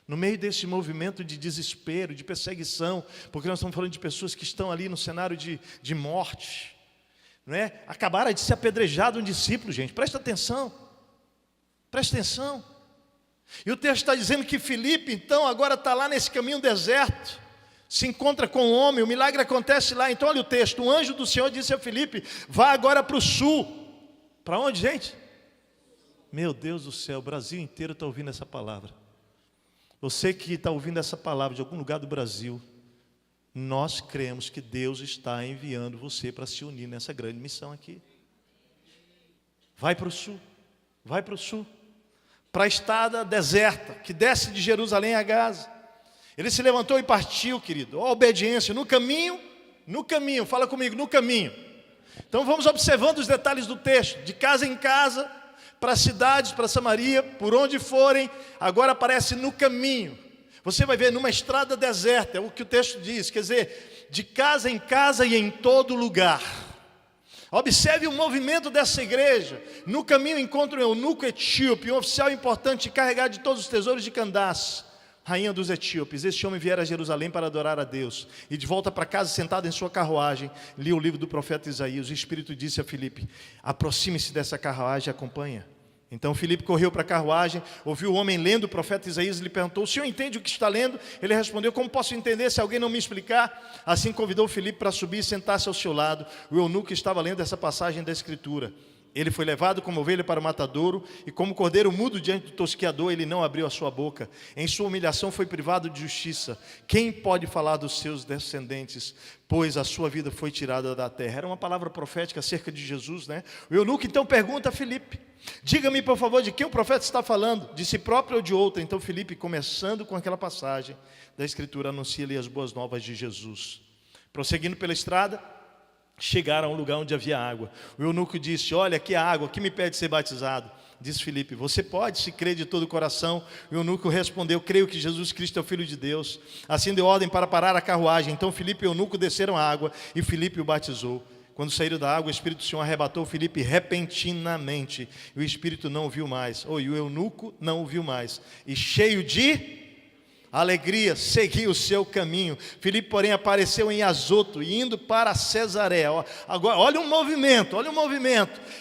No meio desse movimento de desespero, de perseguição, porque nós estamos falando de pessoas que estão ali no cenário de morte, não é? Acabaram de ser apedrejado um discípulo, gente, presta atenção, presta atenção. E o texto está dizendo que Filipe, então, agora está lá nesse caminho deserto, se encontra com um homem, o milagre acontece lá. Então olha o texto, um anjo do Senhor disse a Filipe: vá agora para o sul. Para onde, gente? Meu Deus do céu, o Brasil inteiro está ouvindo essa palavra. Você que está ouvindo essa palavra de algum lugar do Brasil, nós cremos que Deus está enviando você para se unir nessa grande missão aqui. Vai para o sul, vai para o sul, para a estrada deserta, que desce de Jerusalém a Gaza. Ele se levantou e partiu, querido. Ó, obediência, no caminho, fala comigo, no caminho. Então vamos observando os detalhes do texto, de casa em casa, para cidades, para Samaria, por onde forem, agora aparece no caminho. Você vai ver numa estrada deserta, é o que o texto diz, quer dizer, de casa em casa e em todo lugar. Observe o movimento dessa igreja. No caminho encontra um eunuco etíope, um oficial importante carregado de todos os tesouros de Candace, rainha dos etíopes. Este homem viera a Jerusalém para adorar a Deus, e de volta para casa, sentado em sua carruagem, lia o livro do profeta Isaías. O Espírito disse a Filipe: aproxime-se dessa carruagem e acompanha. Então Filipe correu para a carruagem, ouviu o homem lendo o profeta Isaías e lhe perguntou: o senhor entende o que está lendo? Ele respondeu: como posso entender se alguém não me explicar? Assim convidou Filipe para subir e sentar-se ao seu lado. O eunuco estava lendo essa passagem da Escritura: Ele foi levado como ovelha para o matadouro, e como cordeiro mudo diante do tosqueador, ele não abriu a sua boca. Em sua humilhação foi privado de justiça. Quem pode falar dos seus descendentes? Pois a sua vida foi tirada da terra. Era uma palavra profética acerca de Jesus, né? O eunuco então pergunta a Filipe: diga-me, por favor, de quem o profeta está falando? De si próprio ou de outra? Então Filipe, começando com aquela passagem da Escritura, anuncia-lhe as boas novas de Jesus. Prosseguindo pela estrada, chegaram a um lugar onde havia água. O eunuco disse: olha, aqui a água, que me pede ser batizado? Disse Filipe: você pode, se crê de todo o coração. O eunuco respondeu: creio que Jesus Cristo é o Filho de Deus. Assim deu ordem para parar a carruagem. Então Filipe e o eunuco desceram a água, e Filipe o batizou. Quando saíram da água, o Espírito do Senhor arrebatou Filipe repentinamente, e o Espírito não o viu mais, e o eunuco não o viu mais, e cheio de alegria, seguiu o seu caminho. Filipe, porém, apareceu em Azoto, indo para Cesareia. Agora, olha o movimento.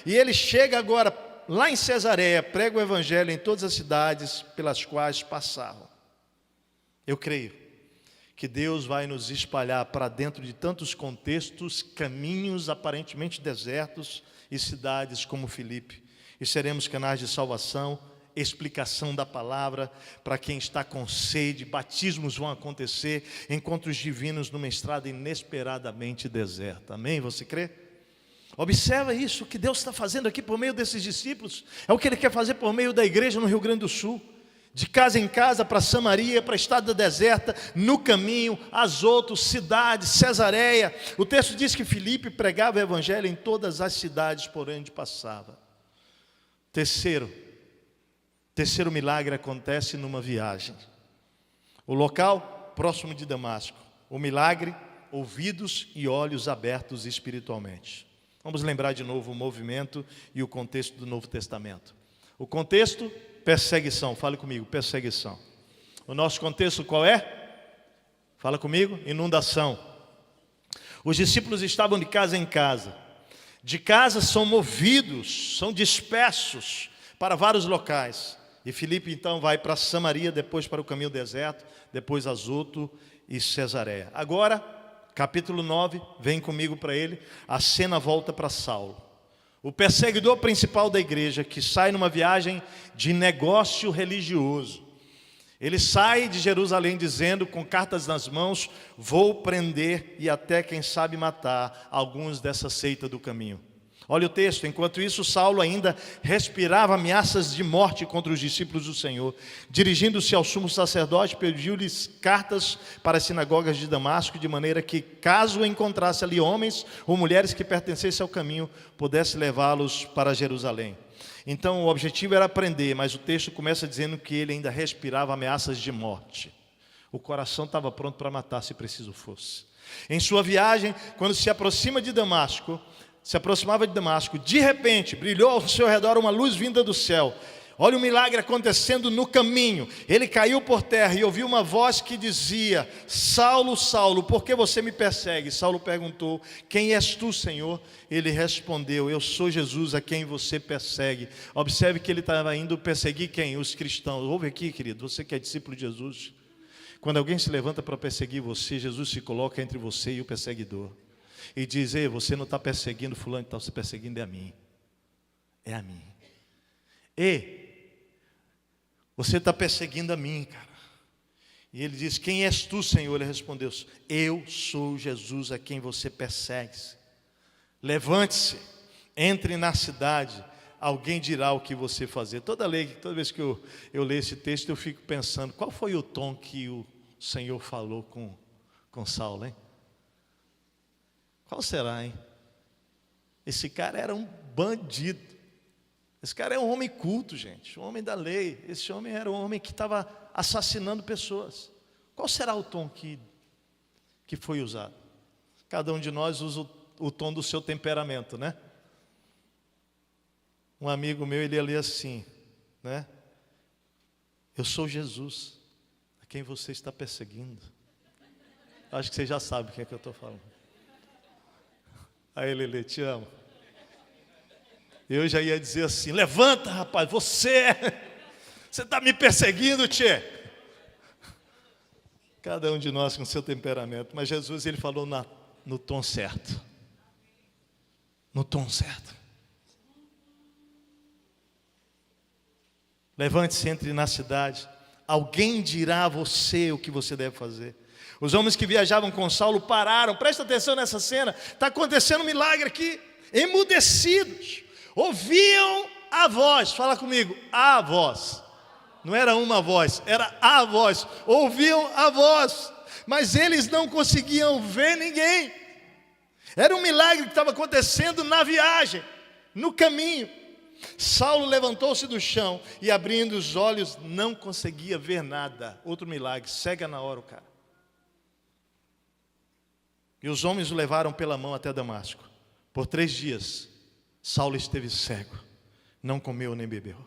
E ele chega agora lá em Cesareia, prega o evangelho em todas as cidades pelas quais passavam. Eu creio que Deus vai nos espalhar para dentro de tantos contextos, caminhos aparentemente desertos e cidades como Filipe. E seremos canais de salvação, explicação da palavra para quem está com sede. Batismos vão acontecer, encontros divinos numa estrada inesperadamente deserta. Amém? Você crê? Observa isso que Deus está fazendo aqui por meio desses discípulos. É o que Ele quer fazer por meio da igreja no Rio Grande do Sul. De casa em casa, para Samaria, para a estrada deserta, no caminho, Azoto, cidade, Cesareia. O texto diz que Filipe pregava o evangelho em todas as cidades por onde passava. Terceiro milagre acontece numa viagem. O local, próximo de Damasco. O milagre, ouvidos e olhos abertos espiritualmente. Vamos lembrar de novo o movimento e o contexto do Novo Testamento. O contexto, perseguição. Fale comigo, perseguição. O nosso contexto qual é? Fala comigo, inundação. Os discípulos estavam de casa em casa. De casa são movidos, são dispersos para vários locais. E Filipe então vai para Samaria, depois para o caminho deserto, depois Azoto e Cesareia. Agora, capítulo 9, vem comigo para ele, a cena volta para Saulo. O perseguidor principal da igreja, que sai numa viagem de negócio religioso. Ele sai de Jerusalém dizendo, com cartas nas mãos: vou prender e até, quem sabe, matar alguns dessa seita do caminho. Olha o texto: enquanto isso, Saulo ainda respirava ameaças de morte contra os discípulos do Senhor. Dirigindo-se ao sumo sacerdote, pediu-lhes cartas para as sinagogas de Damasco, de maneira que, caso encontrasse ali homens ou mulheres que pertencessem ao caminho, pudesse levá-los para Jerusalém. Então o objetivo era prender, mas o texto começa dizendo que ele ainda respirava ameaças de morte. O coração estava pronto para matar, se preciso fosse. Em sua viagem, quando se aproximava de Damasco, de repente brilhou ao seu redor uma luz vinda do céu. Olha o milagre acontecendo no caminho. Ele caiu por terra e ouviu uma voz que dizia: Saulo, Saulo, por que você me persegue? Saulo perguntou: quem és tu, Senhor? Ele respondeu: eu sou Jesus a quem você persegue. Observe que ele estava indo perseguir quem? Os cristãos. Ouve aqui, querido, você que é discípulo de Jesus. Quando alguém se levanta para perseguir você, Jesus se coloca entre você e o perseguidor e diz: ei, você não está perseguindo fulano, está se perseguindo é a mim. É a mim. Ei, você está perseguindo a mim, cara. E ele diz: quem és tu, Senhor? Ele respondeu: eu sou Jesus a quem você persegue. Levante-se, entre na cidade, alguém dirá o que você fazer. Toda vez que eu leio esse texto, eu fico pensando: qual foi o tom que o Senhor falou com Saulo, hein? Qual será, hein? Esse cara era um bandido. Esse cara é um homem culto, gente, um homem da lei. Esse homem era um homem que estava assassinando pessoas. Qual será o tom que foi usado? Cada um de nós usa o tom do seu temperamento, né? Um amigo meu, ele ia ler assim, né? Eu sou Jesus, a quem você está perseguindo. Acho que você já sabe quem é que eu estou falando. Aí ele lê: te amo. Eu já ia dizer assim: levanta, rapaz, você está me perseguindo, tchê. Cada um de nós com seu temperamento. Mas Jesus, ele falou no tom certo. No tom certo. levante-se, entre na cidade, alguém dirá a você o que você deve fazer. Os homens que viajavam com Saulo pararam, presta atenção nessa cena, está acontecendo um milagre aqui, emudecidos, ouviam a voz, fala comigo, a voz, não era uma voz, era a voz, ouviam a voz, mas eles não conseguiam ver ninguém. Era um milagre que estava acontecendo na viagem, no caminho. Saulo levantou-se do chão e, abrindo os olhos, não conseguia ver nada. Outro milagre, cega na hora o cara. E os homens o levaram pela mão até Damasco. Por 3 dias, Saulo esteve cego, não comeu nem bebeu.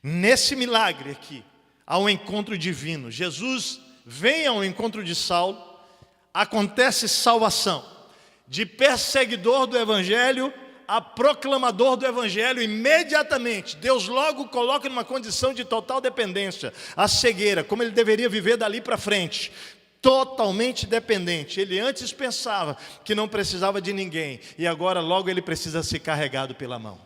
Nesse milagre aqui, há um encontro divino. Jesus vem ao encontro de Saulo, acontece salvação. De perseguidor do Evangelho a proclamador do Evangelho, imediatamente, Deus logo coloca numa condição de total dependência, a cegueira, como ele deveria viver dali para frente, totalmente dependente. Ele antes pensava que não precisava de ninguém, e agora logo ele precisa ser carregado pela mão.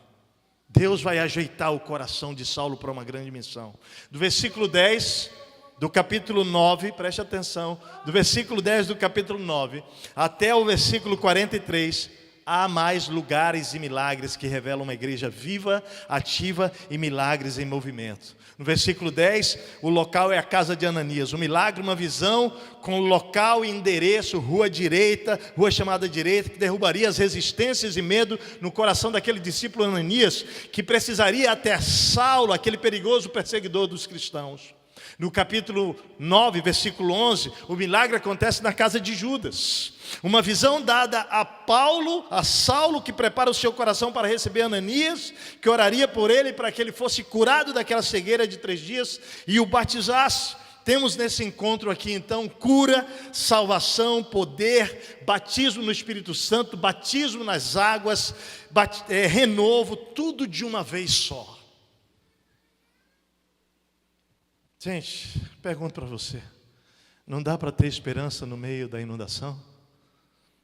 Deus vai ajeitar o coração de Saulo para uma grande missão. Do versículo 10... do capítulo 9, preste atenção, do versículo 10 do capítulo 9, até o versículo 43, há mais lugares e milagres que revelam uma igreja viva, ativa e milagres em movimento. No versículo 10, o local é a casa de Ananias. O milagre, uma visão com local e endereço, rua direita, rua chamada direita, que derrubaria as resistências e medo no coração daquele discípulo Ananias, que precisaria até Saulo, aquele perigoso perseguidor dos cristãos. No capítulo 9, versículo 11, o milagre acontece na casa de Judas. Uma visão dada a Saulo, que prepara o seu coração para receber Ananias, que oraria por ele para que ele fosse curado daquela cegueira de 3 dias e o batizasse. Temos nesse encontro aqui então cura, salvação, poder, batismo no Espírito Santo, batismo nas águas, renovo, tudo de uma vez só. Gente, pergunto para você, não dá para ter esperança no meio da inundação?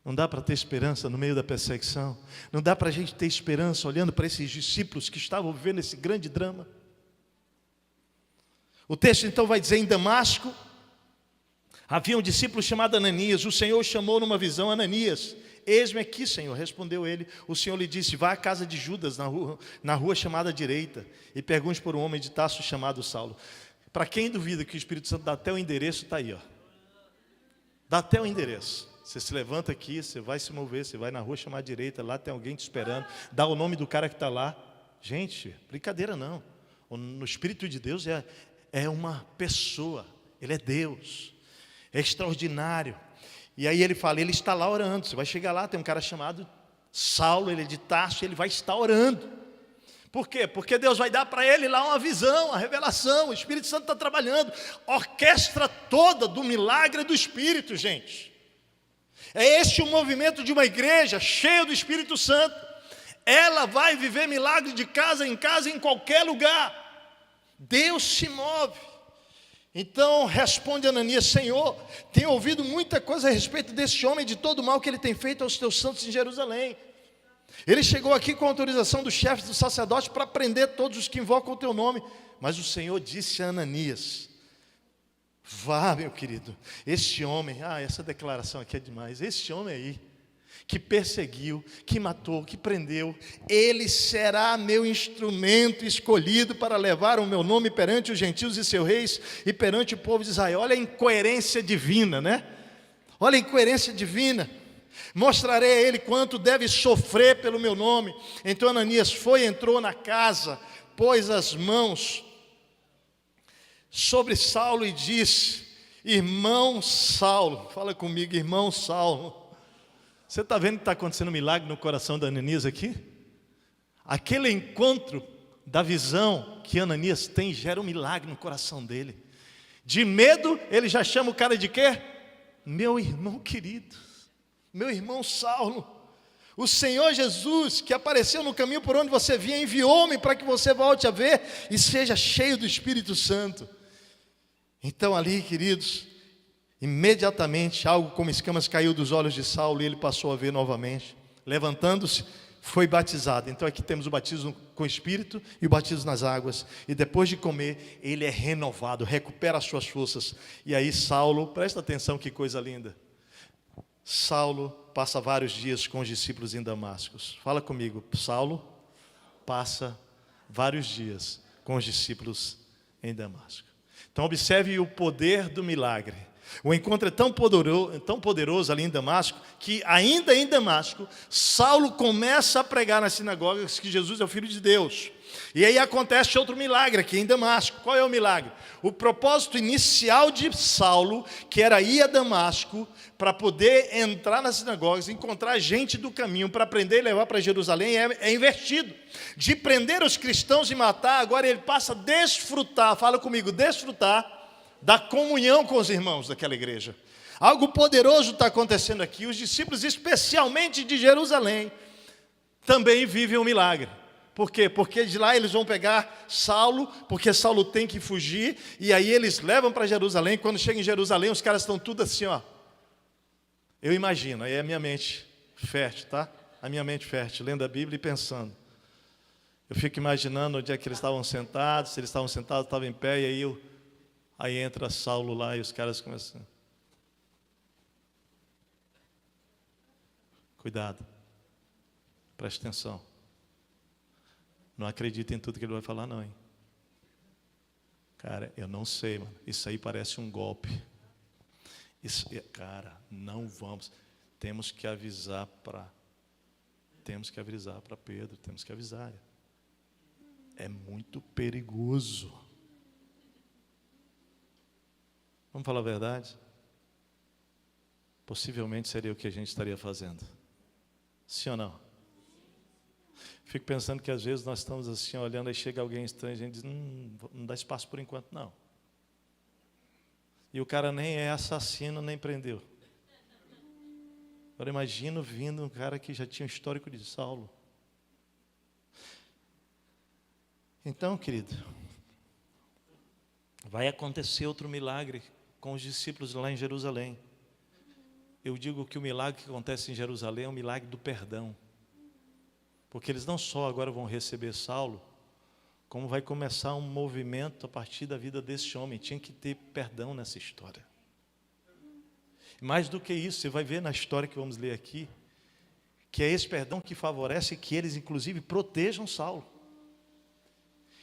Não dá para ter esperança no meio da perseguição? Não dá para a gente ter esperança olhando para esses discípulos que estavam vivendo esse grande drama? O texto então vai dizer, em Damasco, havia um discípulo chamado Ananias. O Senhor chamou numa visão Ananias. Eis-me aqui, Senhor, respondeu ele. O Senhor lhe disse, vá à casa de Judas, na rua chamada direita, e pergunte por um homem de Tarso chamado Saulo. Para quem duvida que o Espírito Santo dá até o endereço, está aí, ó. Dá até o endereço. Você se levanta aqui, você vai se mover, você vai na rua chamar à direita, lá tem alguém te esperando, dá o nome do cara que está lá. Gente, brincadeira não. No Espírito de Deus é uma pessoa, Ele é Deus, é extraordinário. E aí ele fala, ele está lá orando. Você vai chegar lá, tem um cara chamado Saulo, ele é de Tarso, ele vai estar orando. Por quê? Porque Deus vai dar para ele lá uma visão, uma revelação. O Espírito Santo está trabalhando. Orquestra toda do milagre do Espírito, gente. É este o movimento de uma igreja cheia do Espírito Santo. Ela vai viver milagre de casa, em qualquer lugar. Deus se move. Então responde Ananias, Senhor, tenho ouvido muita coisa a respeito desse homem, de todo o mal que ele tem feito aos teus santos em Jerusalém. Ele chegou aqui com a autorização dos chefes dos sacerdotes para prender todos os que invocam o teu nome. Mas o Senhor disse a Ananias, vá, meu querido, este homem, essa declaração aqui é demais, este homem aí, que perseguiu, que matou, que prendeu, ele será meu instrumento escolhido para levar o meu nome perante os gentios e seus reis e perante o povo de Israel. Olha a incoerência divina, né? Olha a incoerência divina. Mostrarei a ele quanto deve sofrer pelo meu nome. Então Ananias entrou na casa, pôs as mãos sobre Saulo e disse, irmão Saulo, fala comigo, irmão Saulo. Você está vendo que está acontecendo um milagre no coração de Ananias aqui? Aquele encontro da visão que Ananias tem gera um milagre no coração dele. De medo, ele já chama o cara de quê? Meu irmão querido, meu irmão Saulo. O Senhor Jesus, que apareceu no caminho por onde você vinha, enviou-me para que você volte a ver e seja cheio do Espírito Santo. Então ali, queridos, imediatamente algo como escamas caiu dos olhos de Saulo e ele passou a ver novamente. Levantando-se, foi batizado. Então aqui temos o batismo com o Espírito e o batismo nas águas. E depois de comer, ele é renovado, recupera as suas forças. E aí Saulo, presta atenção que coisa linda. Saulo passa vários dias com os discípulos em Damasco. Fala comigo, Saulo passa vários dias com os discípulos em Damasco. Então observe o poder do milagre. O encontro é tão poderoso ali em Damasco, que ainda em Damasco, Saulo começa a pregar nas sinagogas que Jesus é o Filho de Deus. E aí acontece outro milagre aqui em Damasco. Qual é o milagre? O propósito inicial de Saulo, que era ir a Damasco, para poder entrar nas sinagogas, encontrar gente do caminho, para prender e levar para Jerusalém, é invertido. De prender os cristãos e matar, agora ele passa a desfrutar, fala comigo, desfrutar da comunhão com os irmãos daquela igreja. Algo poderoso está acontecendo aqui. Os discípulos, especialmente de Jerusalém, também vivem um milagre. Por quê? Porque de lá eles vão pegar Saulo, porque Saulo tem que fugir, e aí eles levam para Jerusalém. Quando chegam em Jerusalém, os caras estão tudo assim, ó. Eu imagino, aí é a minha mente fértil, tá? A minha mente fértil, lendo a Bíblia e pensando. Eu fico imaginando onde é que eles estavam sentados, se eles estavam sentados, estavam em pé, e aí entra Saulo lá e os caras começam. Cuidado, preste atenção. Não acredita em tudo que ele vai falar, não, hein? Cara, eu não sei, mano. Isso aí parece um golpe. Cara, não vamos. Temos que avisar para Pedro, temos que avisar. É muito perigoso. Vamos falar a verdade? Possivelmente seria o que a gente estaria fazendo. Sim ou não? Fico pensando que às vezes nós estamos assim, olhando, aí chega alguém estranho, a gente diz, não dá espaço por enquanto, não. E o cara nem é assassino, nem prendeu. Agora imagino vindo um cara que já tinha um histórico de Saulo. Então, querido, vai acontecer outro milagre com os discípulos lá em Jerusalém. Eu digo que o milagre que acontece em Jerusalém é o milagre do perdão. Porque eles não só agora vão receber Saulo, como vai começar um movimento a partir da vida desse homem. Tinha que ter perdão nessa história. Mais do que isso, você vai ver na história que vamos ler aqui, que é esse perdão que favorece que eles, inclusive, protejam Saulo.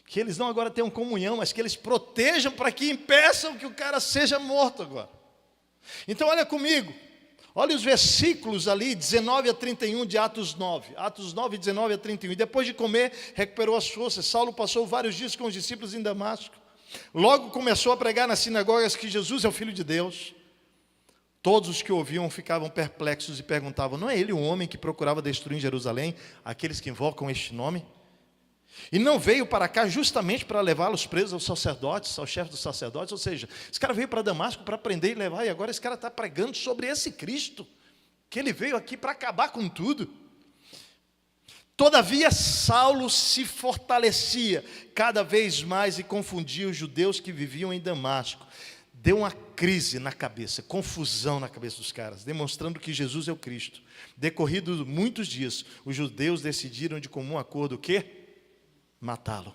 Que eles não agora tenham comunhão, mas que eles protejam para que impeçam que o cara seja morto agora. Então olha comigo. Olha os versículos ali, 19 a 31 de Atos 9. Atos 9, 19 a 31. E depois de comer, recuperou as forças. Saulo passou vários dias com os discípulos em Damasco. Logo começou a pregar nas sinagogas que Jesus é o Filho de Deus. Todos os que ouviam ficavam perplexos e perguntavam, não é ele o homem que procurava destruir em Jerusalém aqueles que invocam este nome? E não veio para cá justamente para levá-los presos aos sacerdotes, ao chefe dos sacerdotes. Ou seja, esse cara veio para Damasco para prender e levar, e agora esse cara está pregando sobre esse Cristo, que ele veio aqui para acabar com tudo. Todavia Saulo se fortalecia cada vez mais e confundia os judeus que viviam em Damasco. Deu uma crise na cabeça, confusão na cabeça dos caras, demonstrando que Jesus é o Cristo. Decorridos muitos dias, os judeus decidiram de comum acordo o quê? Matá-lo.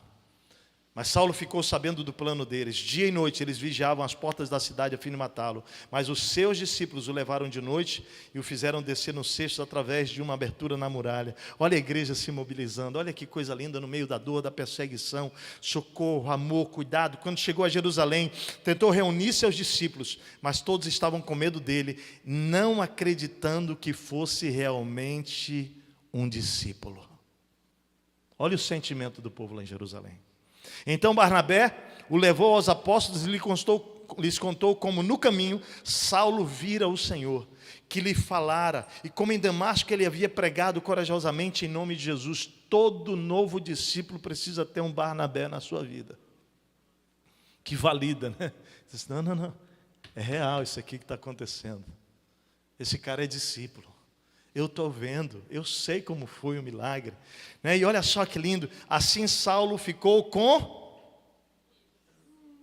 Mas Saulo ficou sabendo do plano deles. Dia e noite eles vigiavam as portas da cidade a fim de matá-lo. Mas os seus discípulos o levaram de noite e o fizeram descer nos cestos através de uma abertura na muralha. Olha a igreja se mobilizando. Olha que coisa linda no meio da dor, da perseguição. Socorro, amor, cuidado. Quando chegou a Jerusalém, tentou reunir seus discípulos, mas todos estavam com medo dele, não acreditando que fosse realmente um discípulo. Olha o sentimento do povo lá em Jerusalém. Então Barnabé o levou aos apóstolos e lhes contou como no caminho Saulo vira o Senhor, que lhe falara, e como em Damasco ele havia pregado corajosamente em nome de Jesus. Todo novo discípulo precisa ter um Barnabé na sua vida, que valida, né? Diz, não, é real isso aqui que está acontecendo. Esse cara é discípulo. Eu estou vendo, eu sei como foi o milagre. E olha só que lindo, assim Saulo ficou com...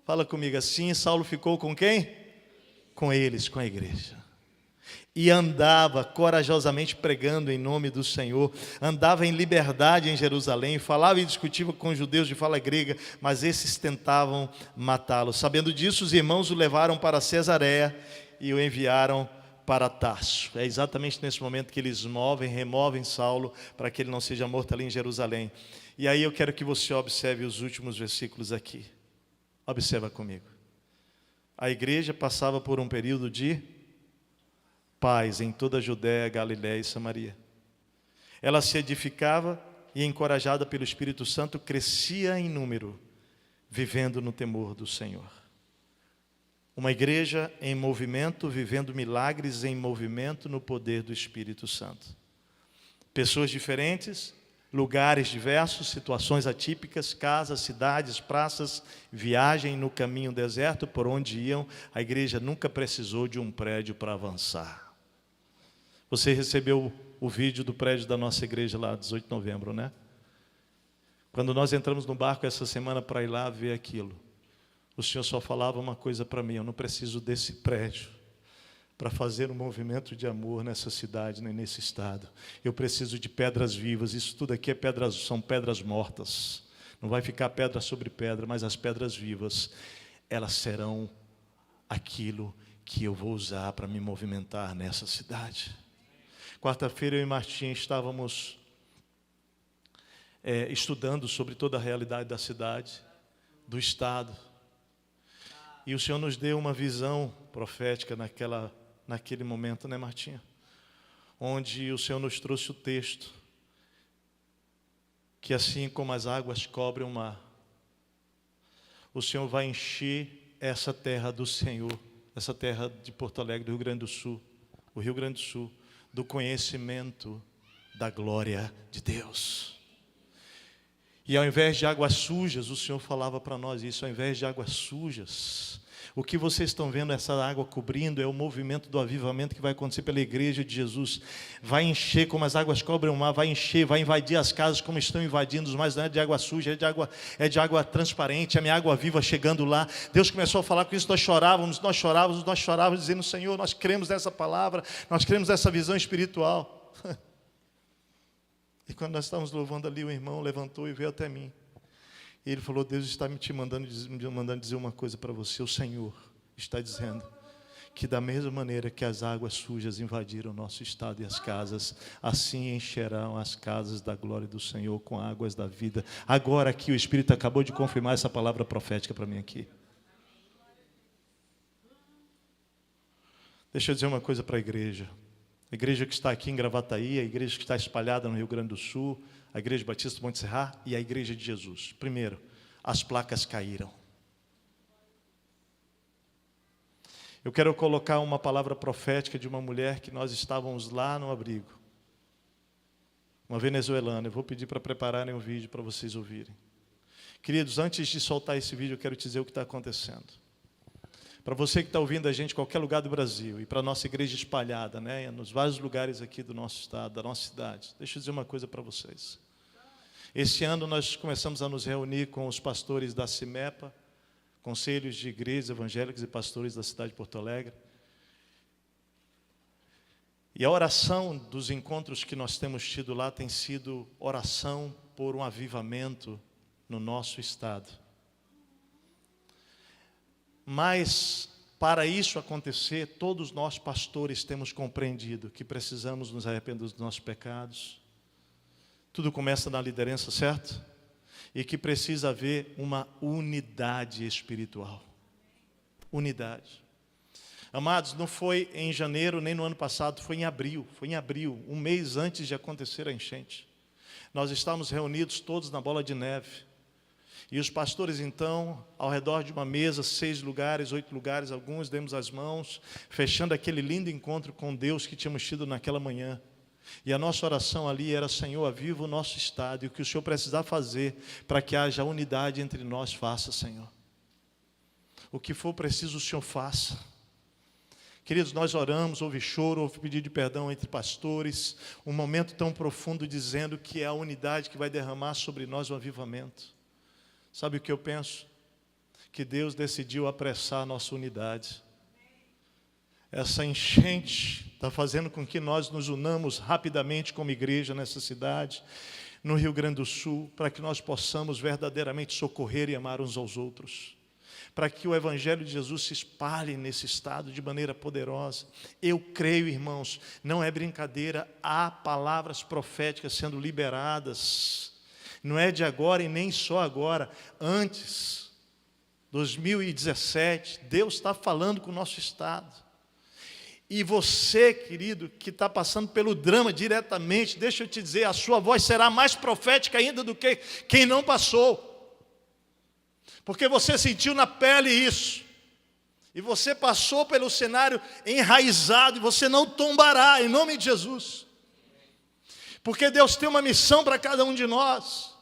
Fala comigo, assim Saulo ficou com quem? Com eles, com a igreja. e andava corajosamente pregando em nome do Senhor, andava em liberdade em Jerusalém, falava e discutia com os judeus de fala grega, mas esses tentavam matá-lo. Sabendo disso, os irmãos o levaram para Cesareia e o enviaram para Tarso. É exatamente nesse momento que eles removem Saulo, para que ele não seja morto ali em Jerusalém. E aí eu quero que você observe os últimos versículos aqui. Observa comigo. A igreja passava por um período de paz em toda a Judéia, Galiléia e Samaria. Ela se edificava e, encorajada pelo Espírito Santo, crescia em número, vivendo no temor do Senhor. Uma igreja em movimento, vivendo milagres em movimento no poder do Espírito Santo. Pessoas diferentes, lugares diversos, situações atípicas, casas, cidades, praças, viagem no caminho deserto por onde iam. A igreja nunca precisou de um prédio para avançar. Você recebeu o vídeo do prédio da nossa igreja lá, 18 de novembro, né? Quando nós entramos no barco essa semana para ir lá ver aquilo, o Senhor só falava uma coisa para mim: eu não preciso desse prédio para fazer um movimento de amor nessa cidade, nem nesse estado. Eu preciso de pedras vivas. Isso tudo aqui são pedras mortas. Não vai ficar pedra sobre pedra, mas as pedras vivas, elas serão aquilo que eu vou usar para me movimentar nessa cidade. Quarta-feira eu e Martim estávamos estudando sobre toda a realidade da cidade, do estado. E o Senhor nos deu uma visão profética naquele momento, né, Martinha? Onde o Senhor nos trouxe o texto, que assim como as águas cobrem o mar, o Senhor vai encher essa terra do Senhor, essa terra de Porto Alegre, do Rio Grande do Sul, o Rio Grande do Sul, do conhecimento da glória de Deus. E ao invés de águas sujas, o Senhor falava para nós isso: ao invés de águas sujas, o que vocês estão vendo essa água cobrindo é o movimento do avivamento que vai acontecer pela igreja de Jesus. Vai encher como as águas cobrem o mar, vai encher, vai invadir as casas como estão invadindo, mas não é de água suja, é de água transparente, a minha água viva chegando lá. Deus começou a falar com isso, nós chorávamos, dizendo: Senhor, nós cremos nessa palavra, nós cremos nessa visão espiritual. E quando nós estávamos louvando ali, o irmão levantou e veio até mim. E ele falou: Deus está me mandando dizer uma coisa para você. O Senhor está dizendo que da mesma maneira que as águas sujas invadiram o nosso estado e as casas, assim encherão as casas da glória do Senhor com águas da vida. Agora aqui o Espírito acabou de confirmar essa palavra profética para mim aqui. Deixa eu dizer uma coisa para a igreja que está aqui em Gravataí, a igreja que está espalhada no Rio Grande do Sul, a Igreja Batista Monte Serra e a Igreja de Jesus. Primeiro, as placas caíram. Eu quero colocar uma palavra profética de uma mulher que nós estávamos lá no abrigo. Uma venezuelana. Eu vou pedir para prepararem um vídeo para vocês ouvirem. Queridos, antes de soltar esse vídeo, eu quero te dizer o que está acontecendo. Para você que está ouvindo a gente em qualquer lugar do Brasil, e para a nossa igreja espalhada, né, nos vários lugares aqui do nosso estado, da nossa cidade, deixa eu dizer uma coisa para vocês. Esse ano nós começamos a nos reunir com os pastores da CIMEPA, conselhos de igrejas evangélicas e pastores da cidade de Porto Alegre. E a oração dos encontros que nós temos tido lá tem sido oração por um avivamento no nosso estado. Mas, para isso acontecer, todos nós pastores temos compreendido que precisamos nos arrepender dos nossos pecados. Tudo começa na liderança, certo? E que precisa haver uma unidade espiritual. Unidade. Amados, não foi em janeiro nem no ano passado, foi em abril, um mês antes de acontecer a enchente. Nós estávamos reunidos todos na Bola de Neve. E os pastores, então, ao redor de uma mesa, 6 lugares, 8 lugares, alguns demos as mãos, fechando aquele lindo encontro com Deus que tínhamos tido naquela manhã. E a nossa oração ali era: Senhor, aviva o nosso estado, e o que o Senhor precisar fazer para que haja unidade entre nós, faça, Senhor. O que for preciso, o Senhor faça. Queridos, nós oramos, houve choro, houve pedido de perdão entre pastores, um momento tão profundo dizendo que é a unidade que vai derramar sobre nós o avivamento. Sabe o que eu penso? Que Deus decidiu apressar a nossa unidade. Essa enchente está fazendo com que nós nos unamos rapidamente como igreja nessa cidade, no Rio Grande do Sul, para que nós possamos verdadeiramente socorrer e amar uns aos outros, para que o Evangelho de Jesus se espalhe nesse estado de maneira poderosa. Eu creio, irmãos, não é brincadeira, há palavras proféticas sendo liberadas, não é de agora e nem só agora, antes, 2017, Deus está falando com o nosso estado. E você, querido, que está passando pelo drama diretamente, deixa eu te dizer, a sua voz será mais profética ainda do que quem não passou. Porque você sentiu na pele isso. E você passou pelo cenário enraizado, e você não tombará, em nome de Jesus. Porque Deus tem uma missão para cada um de nós.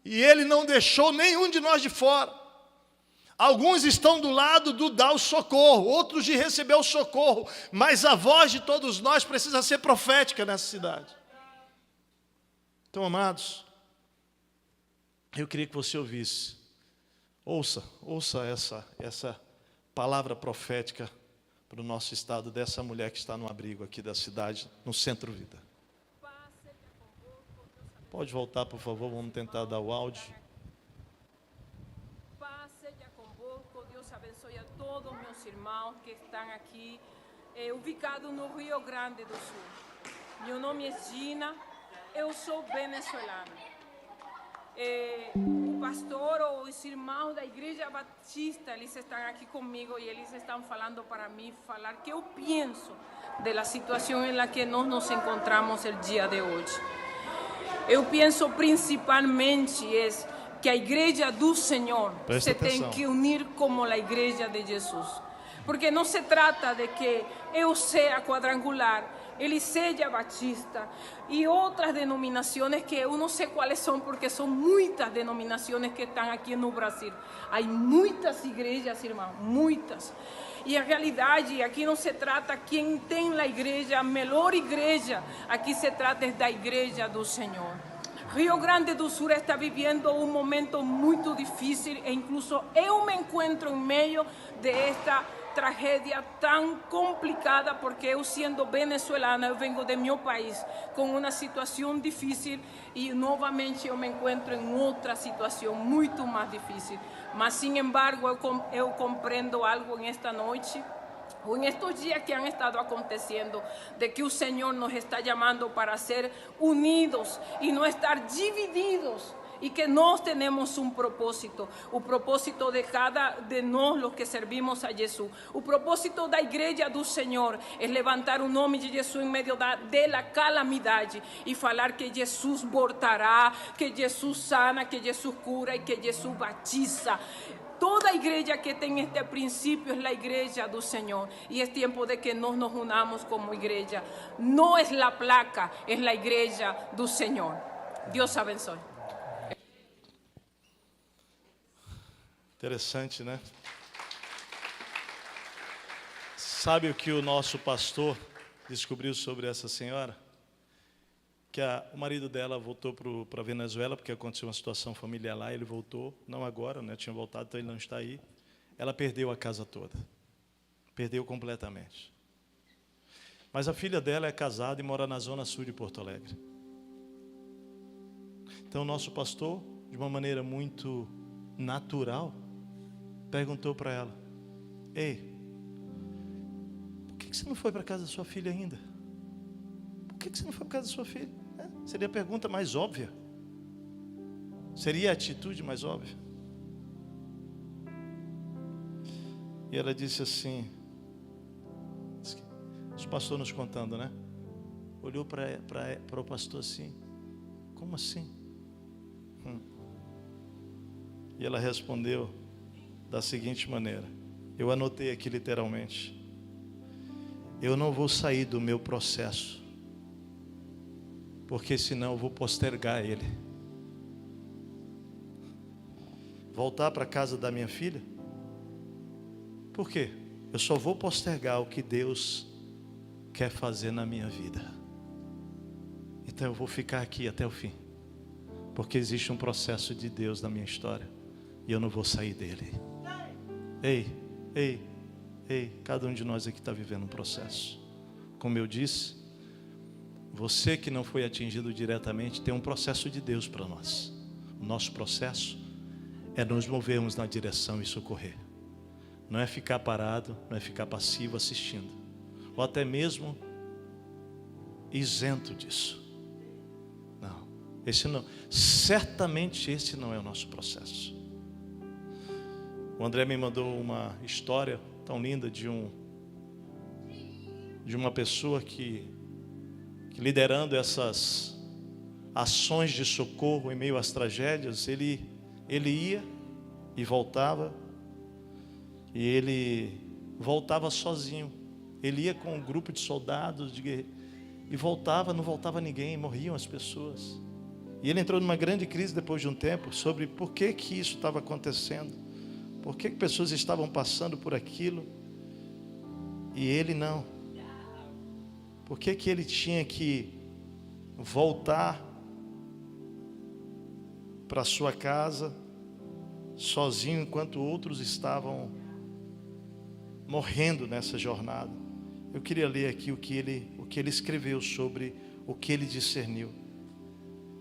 E Ele não deixou nenhum de nós de fora. Alguns estão do lado do dar o socorro, outros de receber o socorro, mas a voz de todos nós precisa ser profética nessa cidade. Então, amados, eu queria que você ouvisse, ouça essa palavra profética para o nosso estado, dessa mulher que está no abrigo aqui da cidade, no Centro Vida. Pode voltar, por favor, vamos tentar dar o áudio. Todos meus irmãos que estão aqui, ubicados no Rio Grande do Sul. Meu nome é Gina, eu sou venezuelana. O pastor ou os irmãos da Igreja Batista, eles estão aqui comigo e eles estão falando para mim, falar que eu penso da situação em que nós nos encontramos o dia de hoje. Eu penso principalmente que a igreja do Senhor se tem que unir como a igreja de Jesus. Porque não se trata de que eu seja quadrangular, ele seja batista e outras denominações que eu não sei quais são, porque são muitas denominações que estão aqui no Brasil. Há muitas igrejas, irmão, muitas. E a realidade, aqui não se trata quem tem a igreja, a melhor igreja, aqui se trata da igreja do Senhor. Rio Grande do Sul está vivendo um momento muito difícil e incluso eu me encontro em meio desta tragédia tão complicada, porque eu, sendo venezuelana, eu venho de meu país com uma situação difícil e novamente eu me encontro em outra situação muito mais difícil. Mas, sin embargo, eu compreendo algo nesta noite, ou nestes dias que han estado acontecendo, de que o Senhor nos está chamando para ser unidos e não estar divididos, e que nós temos um propósito, o propósito de cada de nós, os que servimos a Jesus. O propósito da igreja do Senhor é levantar o nome de Jesus em meio da calamidade e falar que Jesus voltará, que Jesus sana, que Jesus cura e que Jesus batiza. Toda a igreja que tem este princípio é a igreja do Senhor. E é tempo de que nós nos unamos como igreja. Não é a placa, é a igreja do Senhor. Deus abençoe. Interessante, né? Sabe o que o nosso pastor descobriu sobre essa senhora? Que o marido dela voltou para a Venezuela, porque aconteceu uma situação familiar lá, ele voltou, não agora, né? Tinha voltado, então ele não está aí. Ela perdeu a casa toda, perdeu completamente. Mas a filha dela é casada e mora na zona sul de Porto Alegre. Então o nosso pastor, de uma maneira muito natural, perguntou para ela: ei, por que você não foi para a casa da sua filha ainda? Por que você não foi para a casa da sua filha? Seria a pergunta mais óbvia. Seria a atitude mais óbvia. E ela disse assim, os pastores nos contando, né? Olhou para o pastor assim: como assim? E ela respondeu da seguinte maneira, eu anotei aqui literalmente: eu não vou sair do meu processo, porque senão eu vou postergar ele. Voltar para a casa da minha filha? Por quê? Eu só vou postergar o que Deus quer fazer na minha vida. Então eu vou ficar aqui até o fim, porque existe um processo de Deus na minha história e eu não vou sair dele. Ei, Ei, cada um de nós aqui está vivendo um processo. Como eu disse, você que não foi atingido diretamente, tem um processo de Deus para nós. O nosso processo é nos movermos na direção e socorrer. Não é ficar parado, não é ficar passivo assistindo, ou até mesmo isento disso. Não, esse não, certamente esse não é o nosso processo. O André me mandou uma história tão linda de uma pessoa que liderando essas ações de socorro em meio às tragédias, ele ia e voltava, e ele voltava sozinho. Ele ia com um grupo de soldados e voltava, não voltava ninguém, morriam as pessoas. E ele entrou numa grande crise depois de um tempo sobre por que isso estava acontecendo, por que pessoas estavam passando por aquilo e ele não. Por que ele tinha que voltar para sua casa sozinho enquanto outros estavam morrendo nessa jornada? Eu queria ler aqui o que ele escreveu sobre o que ele discerniu.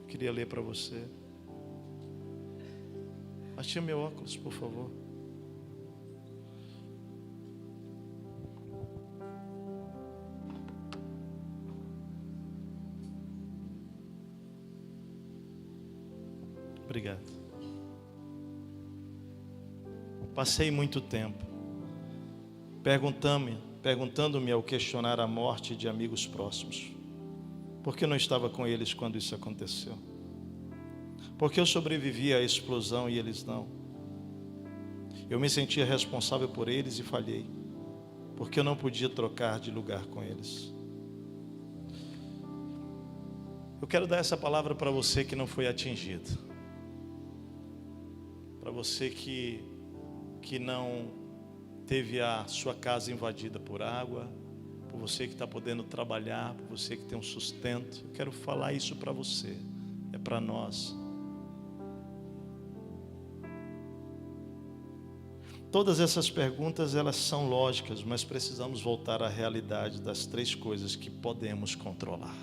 Eu queria ler para você. Achei meu óculos, por favor. Obrigado. Passei muito tempo perguntando-me ao questionar a morte de amigos próximos, por que não estava com eles quando isso aconteceu? Por que eu sobrevivi à explosão e eles não? Eu me sentia responsável por eles e falhei, porque eu não podia trocar de lugar com eles. Eu quero dar essa palavra para você que não foi atingido. Para você que não teve a sua casa invadida por água, por você que está podendo trabalhar, por você que tem um sustento. Eu quero falar isso para você, é para nós. Todas essas perguntas, elas são lógicas, mas precisamos voltar à realidade das três coisas que podemos controlar.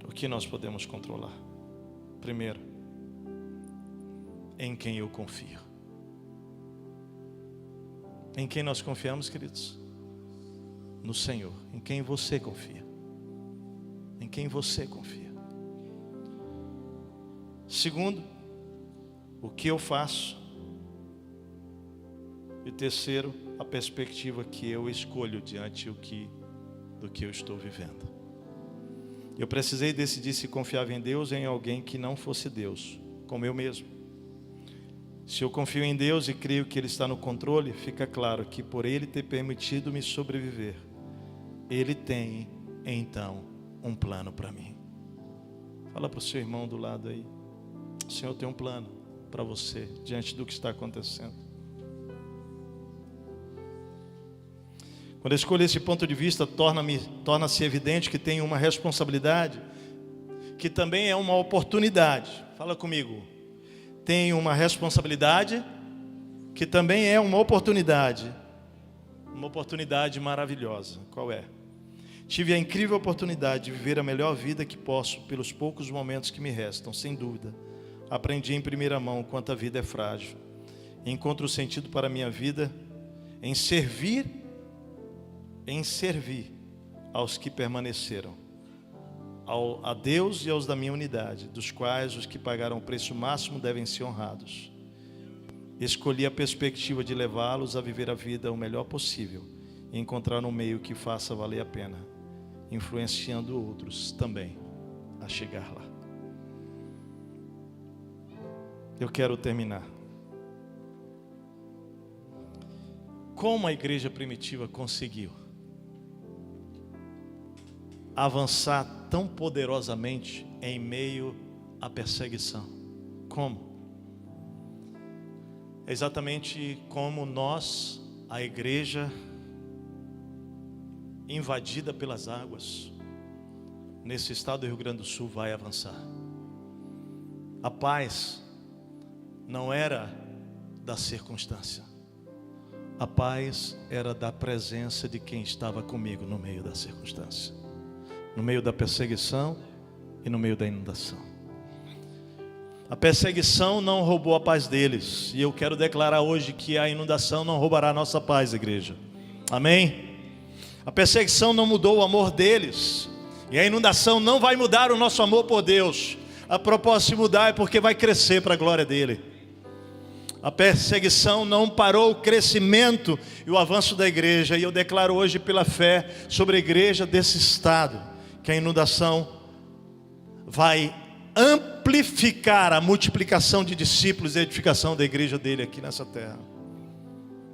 O que nós podemos controlar? Primeiro, em quem eu confio. Em quem nós confiamos, queridos? No Senhor. Em quem você confia? Em quem você confia? Segundo, o que eu faço? E terceiro, a perspectiva que eu escolho diante do que eu estou vivendo. Eu precisei decidir se confiava em Deus ou em alguém que não fosse Deus, como eu mesmo. Se eu confio em Deus e creio que Ele está no controle, fica claro que por Ele ter permitido me sobreviver, Ele tem, então, um plano para mim. Fala para o seu irmão do lado aí. O Senhor tem um plano para você, diante do que está acontecendo. Quando eu escolho esse ponto de vista, torna-se evidente que tenho uma responsabilidade, que também é uma oportunidade. Fala comigo. Tenho uma responsabilidade, que também é uma oportunidade maravilhosa. Qual é? Tive a incrível oportunidade de viver a melhor vida que posso pelos poucos momentos que me restam, sem dúvida. Aprendi em primeira mão quanto a vida é frágil. Encontro o sentido para a minha vida em servir aos que permaneceram, a Deus e aos da minha unidade, dos quais os que pagaram o preço máximo devem ser honrados. Escolhi a perspectiva de levá-los a viver a vida o melhor possível e encontrar um meio que faça valer a pena, influenciando outros também a chegar lá. Eu quero terminar. Como a igreja primitiva conseguiu avançar tão poderosamente em meio à perseguição? Como? É exatamente como nós, a igreja invadida pelas águas, nesse estado do Rio Grande do Sul, vai avançar. A paz não era da circunstância, A paz era da presença de quem estava comigo no meio da circunstância, no meio da perseguição e no meio da inundação. A perseguição não roubou a paz deles, e eu quero declarar hoje que a inundação não roubará a nossa paz, igreja. Amém? A perseguição não mudou o amor deles, e a inundação não vai mudar o nosso amor por Deus. A propósito de mudar é porque vai crescer para a glória dele. A perseguição não parou o crescimento e o avanço da igreja. E eu declaro hoje pela fé sobre a igreja desse estado, que a inundação vai amplificar a multiplicação de discípulos e a edificação da igreja dele aqui nessa terra.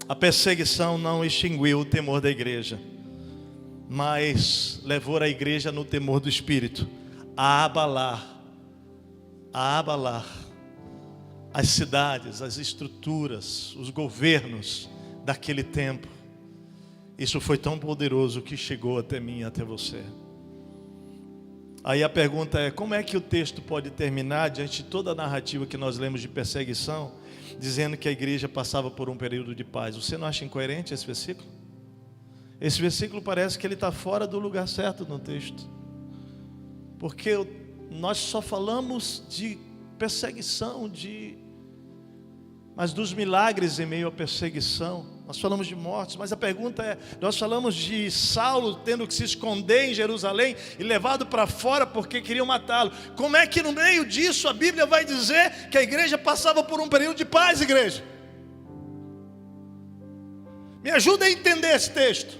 A perseguição não extinguiu o temor da igreja, mas levou a igreja no temor do Espírito a abalar as cidades, as estruturas, os governos daquele tempo. Isso foi tão poderoso que chegou até mim e até você. Aí a pergunta é: como é que o texto pode terminar diante de toda a narrativa que nós lemos de perseguição, dizendo que a igreja passava por um período de paz? Você não acha incoerente esse versículo? Esse versículo parece que ele está fora do lugar certo no texto, porque nós só falamos de perseguição, mas dos milagres em meio à perseguição. Nós falamos de mortes, mas a pergunta é: nós falamos de Saulo tendo que se esconder em Jerusalém e levado para fora porque queriam matá-lo. Como é que no meio disso a Bíblia vai dizer que a igreja passava por um período de paz, igreja? Me ajuda a entender esse texto.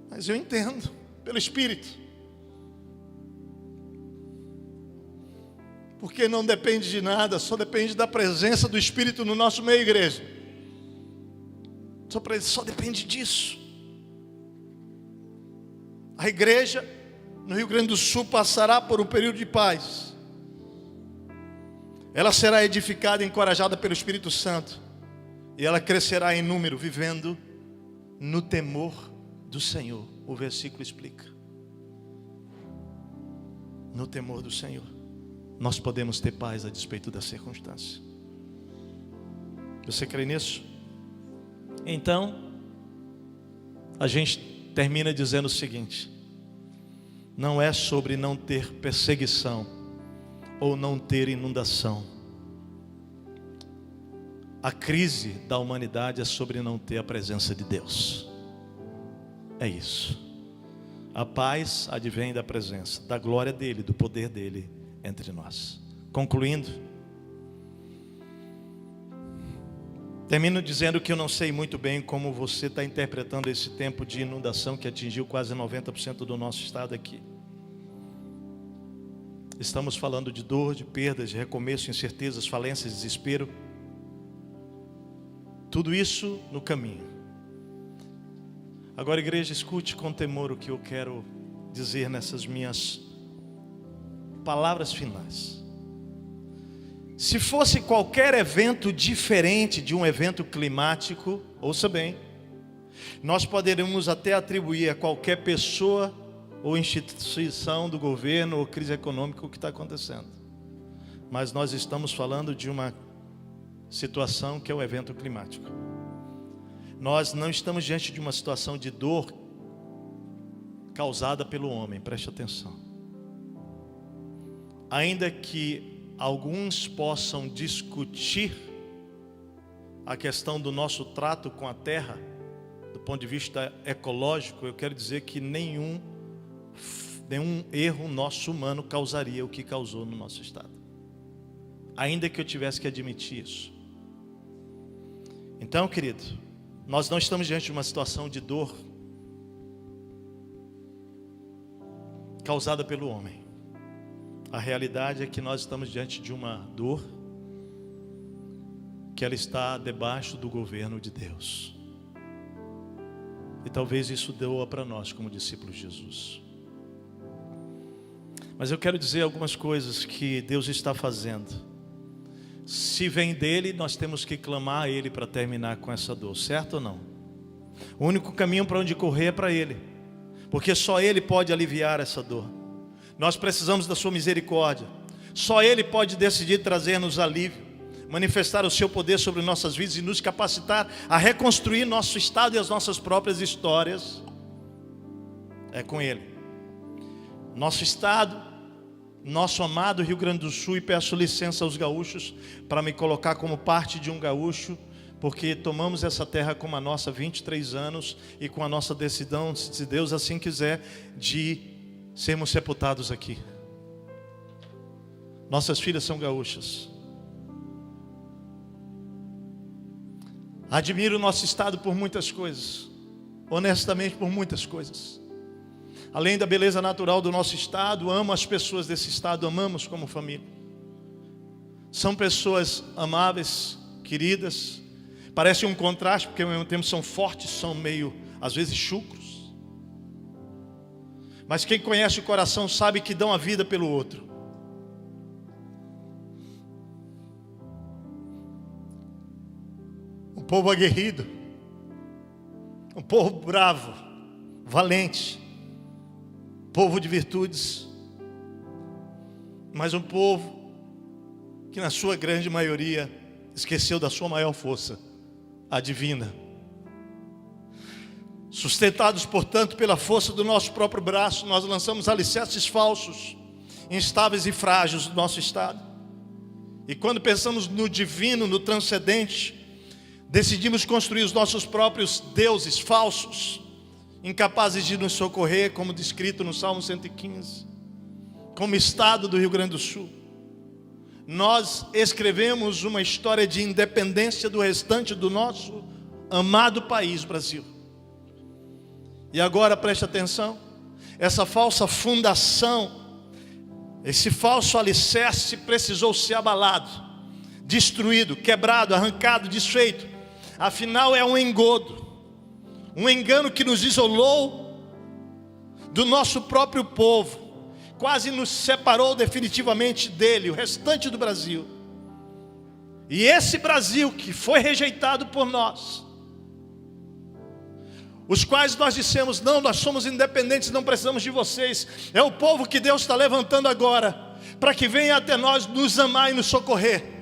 Mas eu entendo pelo Espírito. Porque não depende de nada, só depende da presença do Espírito no nosso meio, igreja. Só depende disso. A igreja no Rio Grande do Sul passará por um período de paz. Ela será edificada e encorajada pelo Espírito Santo, e ela crescerá em número, vivendo no temor do Senhor. O versículo explica. No temor do Senhor nós podemos ter paz a despeito da circunstância. Você crê nisso? Então, a gente termina dizendo o seguinte: não é sobre não ter perseguição ou não ter inundação. A crise da humanidade é sobre não ter a presença de Deus. É isso. A paz advém da presença, da glória dele, do poder dele entre nós. Concluindo, termino dizendo que eu não sei muito bem como você está interpretando esse tempo de inundação que atingiu quase 90% do nosso estado aqui. Estamos falando de dor, de perdas, de recomeço, incertezas, falências, desespero. Tudo isso no caminho. Agora, igreja, escute com temor o que eu quero dizer nessas minhas palavras finais. Se fosse qualquer evento diferente de um evento climático, ouça bem, nós poderíamos até atribuir a qualquer pessoa ou instituição do governo ou crise econômica o que está acontecendo. Mas nós estamos falando de uma situação que é o evento climático. Nós não estamos diante de uma situação de dor causada pelo homem, preste atenção. Ainda que alguns possam discutir a questão do nosso trato com a terra, do ponto de vista ecológico, eu quero dizer que nenhum erro nosso humano causaria o que causou no nosso estado. Ainda que eu tivesse que admitir isso. Então, querido, nós não estamos diante de uma situação de dor causada pelo homem. A realidade é que nós estamos diante de uma dor que ela está debaixo do governo de Deus. E talvez isso doa para nós como discípulos de Jesus. Mas eu quero dizer algumas coisas que Deus está fazendo. Se vem dele, nós temos que clamar a ele para terminar com essa dor, certo ou não? O único caminho para onde correr é para ele, porque só ele pode aliviar essa dor. Nós precisamos da sua misericórdia. Só ele pode decidir trazer-nos alívio. manifestar o seu poder sobre nossas vidas e nos capacitar a reconstruir nosso estado e as nossas próprias histórias, é com Ele. Nosso estado, nosso amado Rio Grande do Sul, e peço licença aos gaúchos para me colocar como parte de um gaúcho, porque tomamos essa terra como a nossa há 23 anos e com a nossa decisão, se Deus assim quiser, de sermos sepultados aqui. Nossas filhas são gaúchas. Admiro o nosso estado por muitas coisas, honestamente por muitas coisas. Além da beleza natural do nosso estado, amo as pessoas desse estado, amamos como família. São pessoas amáveis, queridas. Parece um contraste, porque ao mesmo tempo são fortes, são meio, às vezes, chucros. Mas quem conhece o coração sabe que dão a vida pelo outro. Um povo aguerrido, um povo bravo, valente, povo de virtudes, mas um povo que na sua grande maioria esqueceu da sua maior força, a divina. Sustentados, portanto, pela força do nosso próprio braço, nós lançamos alicerces falsos, instáveis e frágeis do nosso estado. E quando pensamos no divino, no transcendente, decidimos construir os nossos próprios deuses falsos, incapazes de nos socorrer, como descrito no Salmo 115. Como estado do Rio Grande do Sul, nós escrevemos uma história de independência do restante do nosso amado país, Brasil. E agora preste atenção, essa falsa fundação, esse falso alicerce precisou ser abalado, destruído, quebrado, arrancado, desfeito. Afinal é um engodo, um engano que nos isolou do nosso próprio povo, quase nos separou definitivamente dele, o restante do Brasil. E esse Brasil que foi rejeitado por nós, os quais nós dissemos, não, nós somos independentes, não precisamos de vocês, é o povo que Deus está levantando agora, para que venha até nós nos amar e nos socorrer.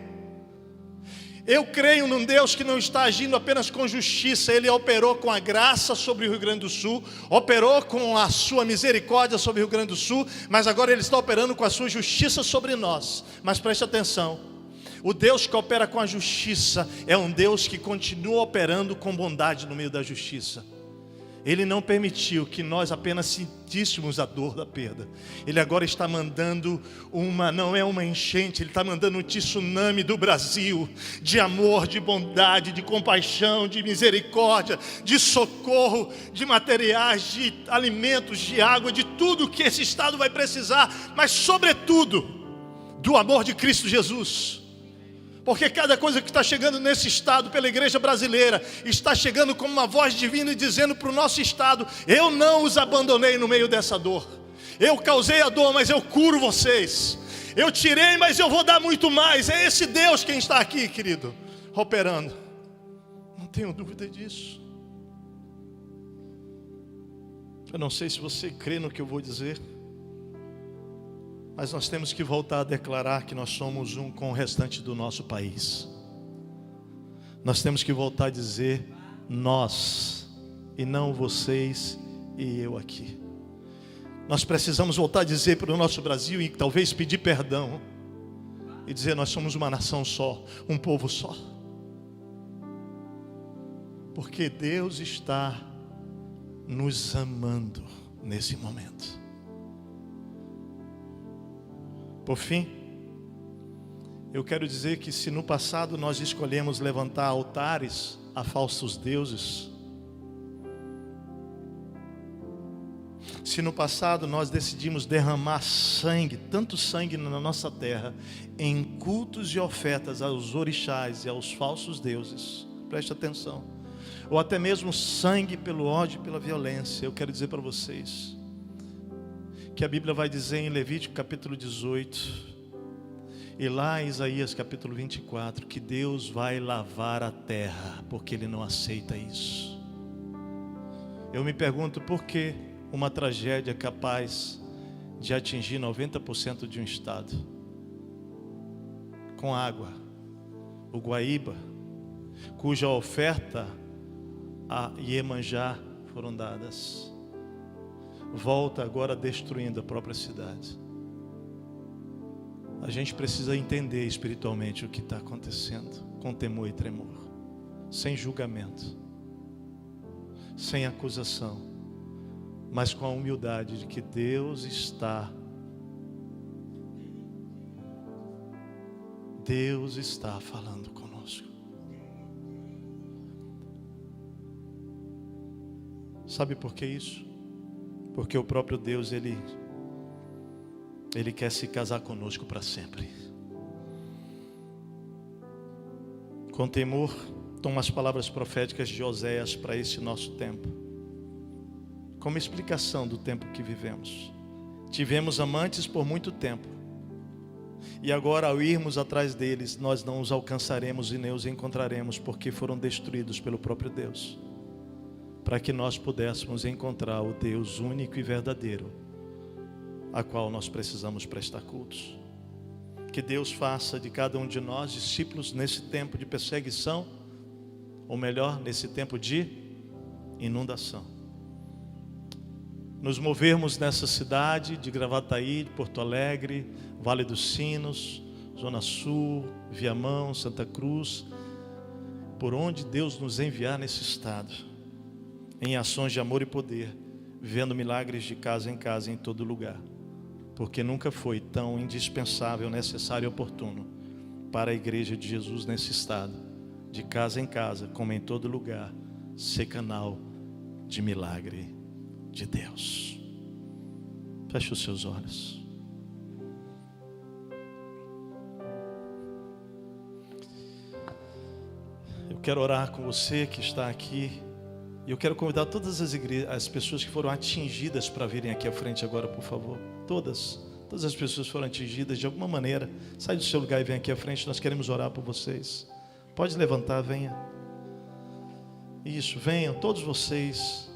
Eu creio num Deus que não está agindo apenas com justiça. Ele operou com a graça sobre o Rio Grande do Sul, operou com a sua misericórdia sobre o Rio Grande do Sul, mas agora Ele está operando com a sua justiça sobre nós. Mas preste atenção, o Deus que opera com a justiça é um Deus que continua operando com bondade no meio da justiça. Ele não permitiu que nós apenas sentíssemos a dor da perda. Ele agora está mandando não é uma enchente, Ele está mandando um tsunami do Brasil, de amor, de bondade, de compaixão, de misericórdia, de socorro, de materiais, de alimentos, de água, de tudo que esse estado vai precisar, mas sobretudo, do amor de Cristo Jesus. Porque cada coisa que está chegando nesse estado pela igreja brasileira está chegando como uma voz divina e dizendo para o nosso estado: eu não os abandonei no meio dessa dor. Eu causei a dor, mas eu curo vocês. Eu tirei, mas eu vou dar muito mais. É esse Deus quem está aqui, querido, operando. Não tenho dúvida disso. Eu não sei se você crê no que eu vou dizer, mas nós temos que voltar a declarar que nós somos um com o restante do nosso país. Nós temos que voltar a dizer nós, e não vocês e eu aqui. Nós precisamos voltar a dizer para o nosso Brasil, e talvez pedir perdão, e dizer: nós somos uma nação só, um povo só. Porque Deus está nos amando nesse momento. Por fim, eu quero dizer que se no passado nós escolhemos levantar altares a falsos deuses, se no passado nós decidimos derramar sangue, tanto sangue na nossa terra, em cultos e ofertas aos orixás e aos falsos deuses, preste atenção, ou até mesmo sangue pelo ódio e pela violência, eu quero dizer para vocês que a Bíblia vai dizer em Levítico capítulo 18 e lá em Isaías capítulo 24 que Deus vai lavar a terra, porque Ele não aceita isso. Eu me pergunto por que uma tragédia capaz de atingir 90% de um estado com água, o Guaíba, cuja oferta a Iemanjá foram dadas, volta agora destruindo a própria cidade. A gente precisa entender espiritualmente o que está acontecendo, com temor e tremor, sem julgamento, sem acusação, mas com a humildade de que Deus está falando conosco. Sabe por que isso? Porque o próprio Deus, Ele quer se casar conosco para sempre. Com temor, toma as palavras proféticas de Oséias para esse nosso tempo, como explicação do tempo que vivemos. Tivemos amantes por muito tempo, e agora, ao irmos atrás deles, nós não os alcançaremos e nem os encontraremos, porque foram destruídos pelo próprio Deus, para que nós pudéssemos encontrar o Deus único e verdadeiro, a qual nós precisamos prestar cultos. Que Deus faça de cada um de nós discípulos nesse tempo de perseguição, ou melhor, nesse tempo de inundação. Nos movermos nessa cidade de Gravataí, de Porto Alegre, Vale dos Sinos, Zona Sul, Viamão, Santa Cruz, por onde Deus nos enviar nesse estado, em ações de amor e poder, vivendo milagres de casa em casa, em todo lugar, porque nunca foi tão indispensável, necessário e oportuno para a igreja de Jesus nesse estado, de casa em casa, como em todo lugar, ser canal de milagre de Deus. Feche os seus olhos. Eu quero orar com você que está aqui. E eu quero convidar todas as pessoas que foram atingidas para virem aqui à frente agora, por favor. Todas as pessoas foram atingidas de alguma maneira. Sai do seu lugar e vem aqui à frente, nós queremos orar por vocês. Pode levantar, venha. Isso, venham, todos vocês.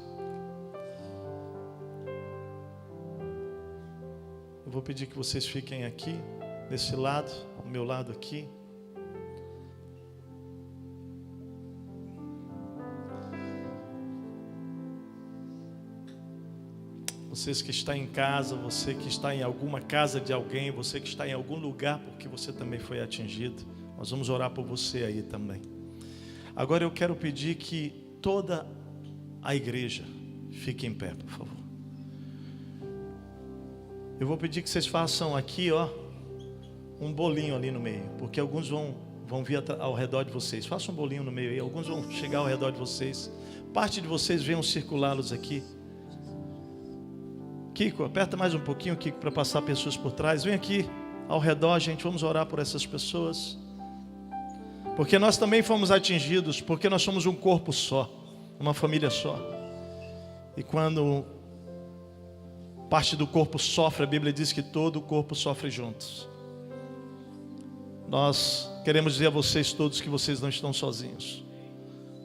Eu vou pedir que vocês fiquem aqui, desse lado, ao meu lado aqui. Vocês que estão em casa, você que está em alguma casa de alguém, você que está em algum lugar porque você também foi atingido, nós vamos orar por você aí também. Agora eu quero pedir que toda a igreja fique em pé, por favor. Eu vou pedir que vocês façam aqui, ó, um bolinho ali no meio, porque alguns vão vir ao redor de vocês. Façam um bolinho no meio aí, alguns vão chegar ao redor de vocês. Parte de vocês venham circulá-los aqui. Kiko, aperta mais um pouquinho, Kiko, para passar pessoas por trás. Vem aqui ao redor, gente, vamos orar por essas pessoas. Porque nós também fomos atingidos, porque nós somos um corpo só, uma família só. E quando parte do corpo sofre, a Bíblia diz que todo o corpo sofre juntos. Nós queremos dizer a vocês todos que vocês não estão sozinhos.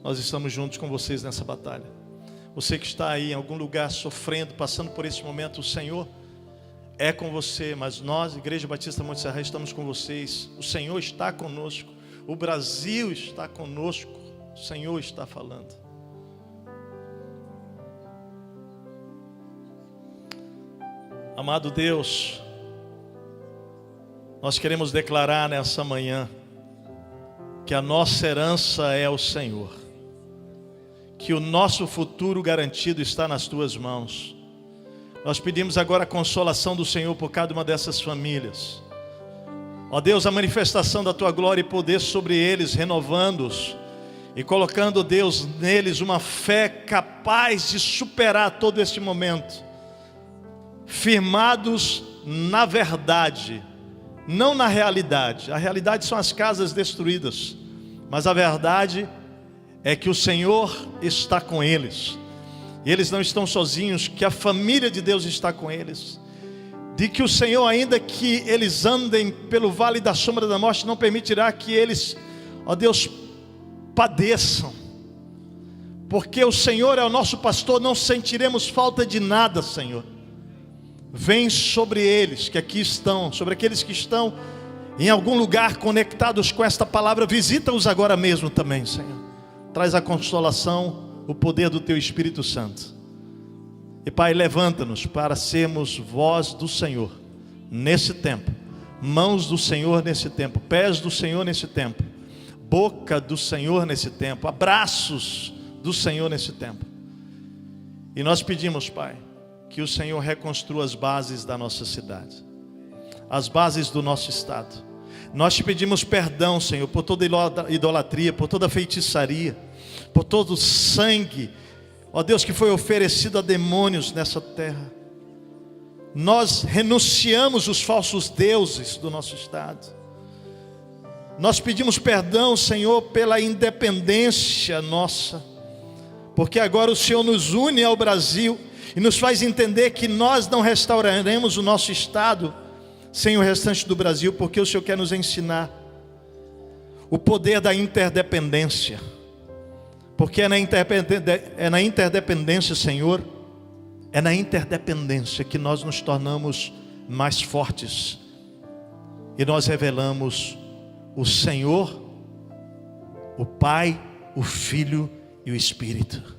Nós estamos juntos com vocês nessa batalha. Você que está aí em algum lugar sofrendo, passando por esse momento, o Senhor é com você, mas nós, Igreja Batista Monte Serra, estamos com vocês. O Senhor está conosco, o Brasil está conosco, o Senhor está falando. Amado Deus, nós queremos declarar nessa manhã que a nossa herança é o Senhor, que o nosso futuro garantido está nas tuas mãos. Nós pedimos agora a consolação do Senhor por cada uma dessas famílias. Ó Deus, a manifestação da tua glória e poder sobre eles, renovando-os e colocando, Deus, neles uma fé capaz de superar todo este momento, firmados na verdade, não na realidade. A realidade são as casas destruídas, mas a verdade é que o Senhor está com eles, e eles não estão sozinhos, que a família de Deus está com eles, de que o Senhor, ainda que eles andem pelo vale da sombra da morte, não permitirá que eles, ó Deus, padeçam, porque o Senhor é o nosso pastor, não sentiremos falta de nada, Senhor. Vem sobre eles que aqui estão, sobre aqueles que estão em algum lugar conectados com esta palavra, visita-os agora mesmo também, Senhor. Traz a consolação, o poder do Teu Espírito Santo. E Pai, levanta-nos para sermos voz do Senhor nesse tempo, mãos do Senhor nesse tempo, pés do Senhor nesse tempo, boca do Senhor nesse tempo, abraços do Senhor nesse tempo. E nós pedimos, Pai, que o Senhor reconstrua as bases da nossa cidade, as bases do nosso estado. Nós te pedimos perdão, Senhor, por toda idolatria, por toda feitiçaria, por todo sangue, ó Deus, que foi oferecido a demônios nessa terra. Nós renunciamos os falsos deuses do nosso estado. Nós pedimos perdão, Senhor, pela independência nossa, porque agora o Senhor nos une ao Brasil e nos faz entender que nós não restauraremos o nosso estado sem o restante do Brasil, porque o Senhor quer nos ensinar o poder da interdependência, porque é na interdependência, Senhor, é na interdependência que nós nos tornamos mais fortes e nós revelamos o Senhor, o Pai, o Filho e o Espírito.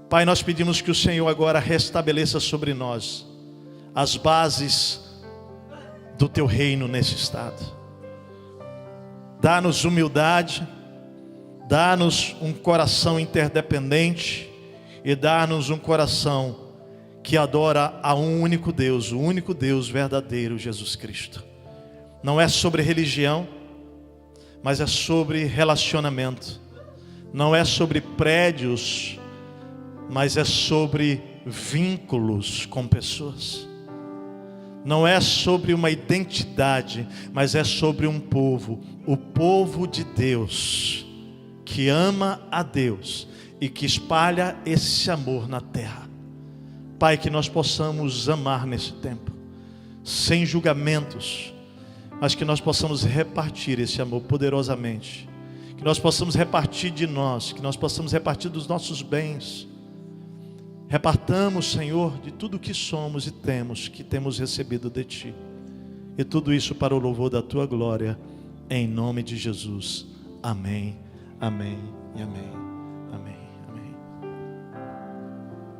Pai, nós pedimos que o Senhor agora restabeleça sobre nós as bases do Teu reino nesse estado. Dá-nos humildade, dá-nos um coração interdependente e dá-nos um coração que adora a um único Deus, o único Deus verdadeiro, Jesus Cristo. Não é sobre religião, mas é sobre relacionamento. Não é sobre prédios, mas é sobre vínculos com pessoas. Não é sobre uma identidade, mas é sobre um povo, o povo de Deus, que ama a Deus e que espalha esse amor na terra. Pai, que nós possamos amar nesse tempo, sem julgamentos, mas que nós possamos repartir esse amor poderosamente, que nós possamos repartir de nós, que nós possamos repartir dos nossos bens. Repartamos, Senhor, de tudo que somos e temos, que temos recebido de Ti, e tudo isso para o louvor da Tua glória, em nome de Jesus. Amém, amém e amém.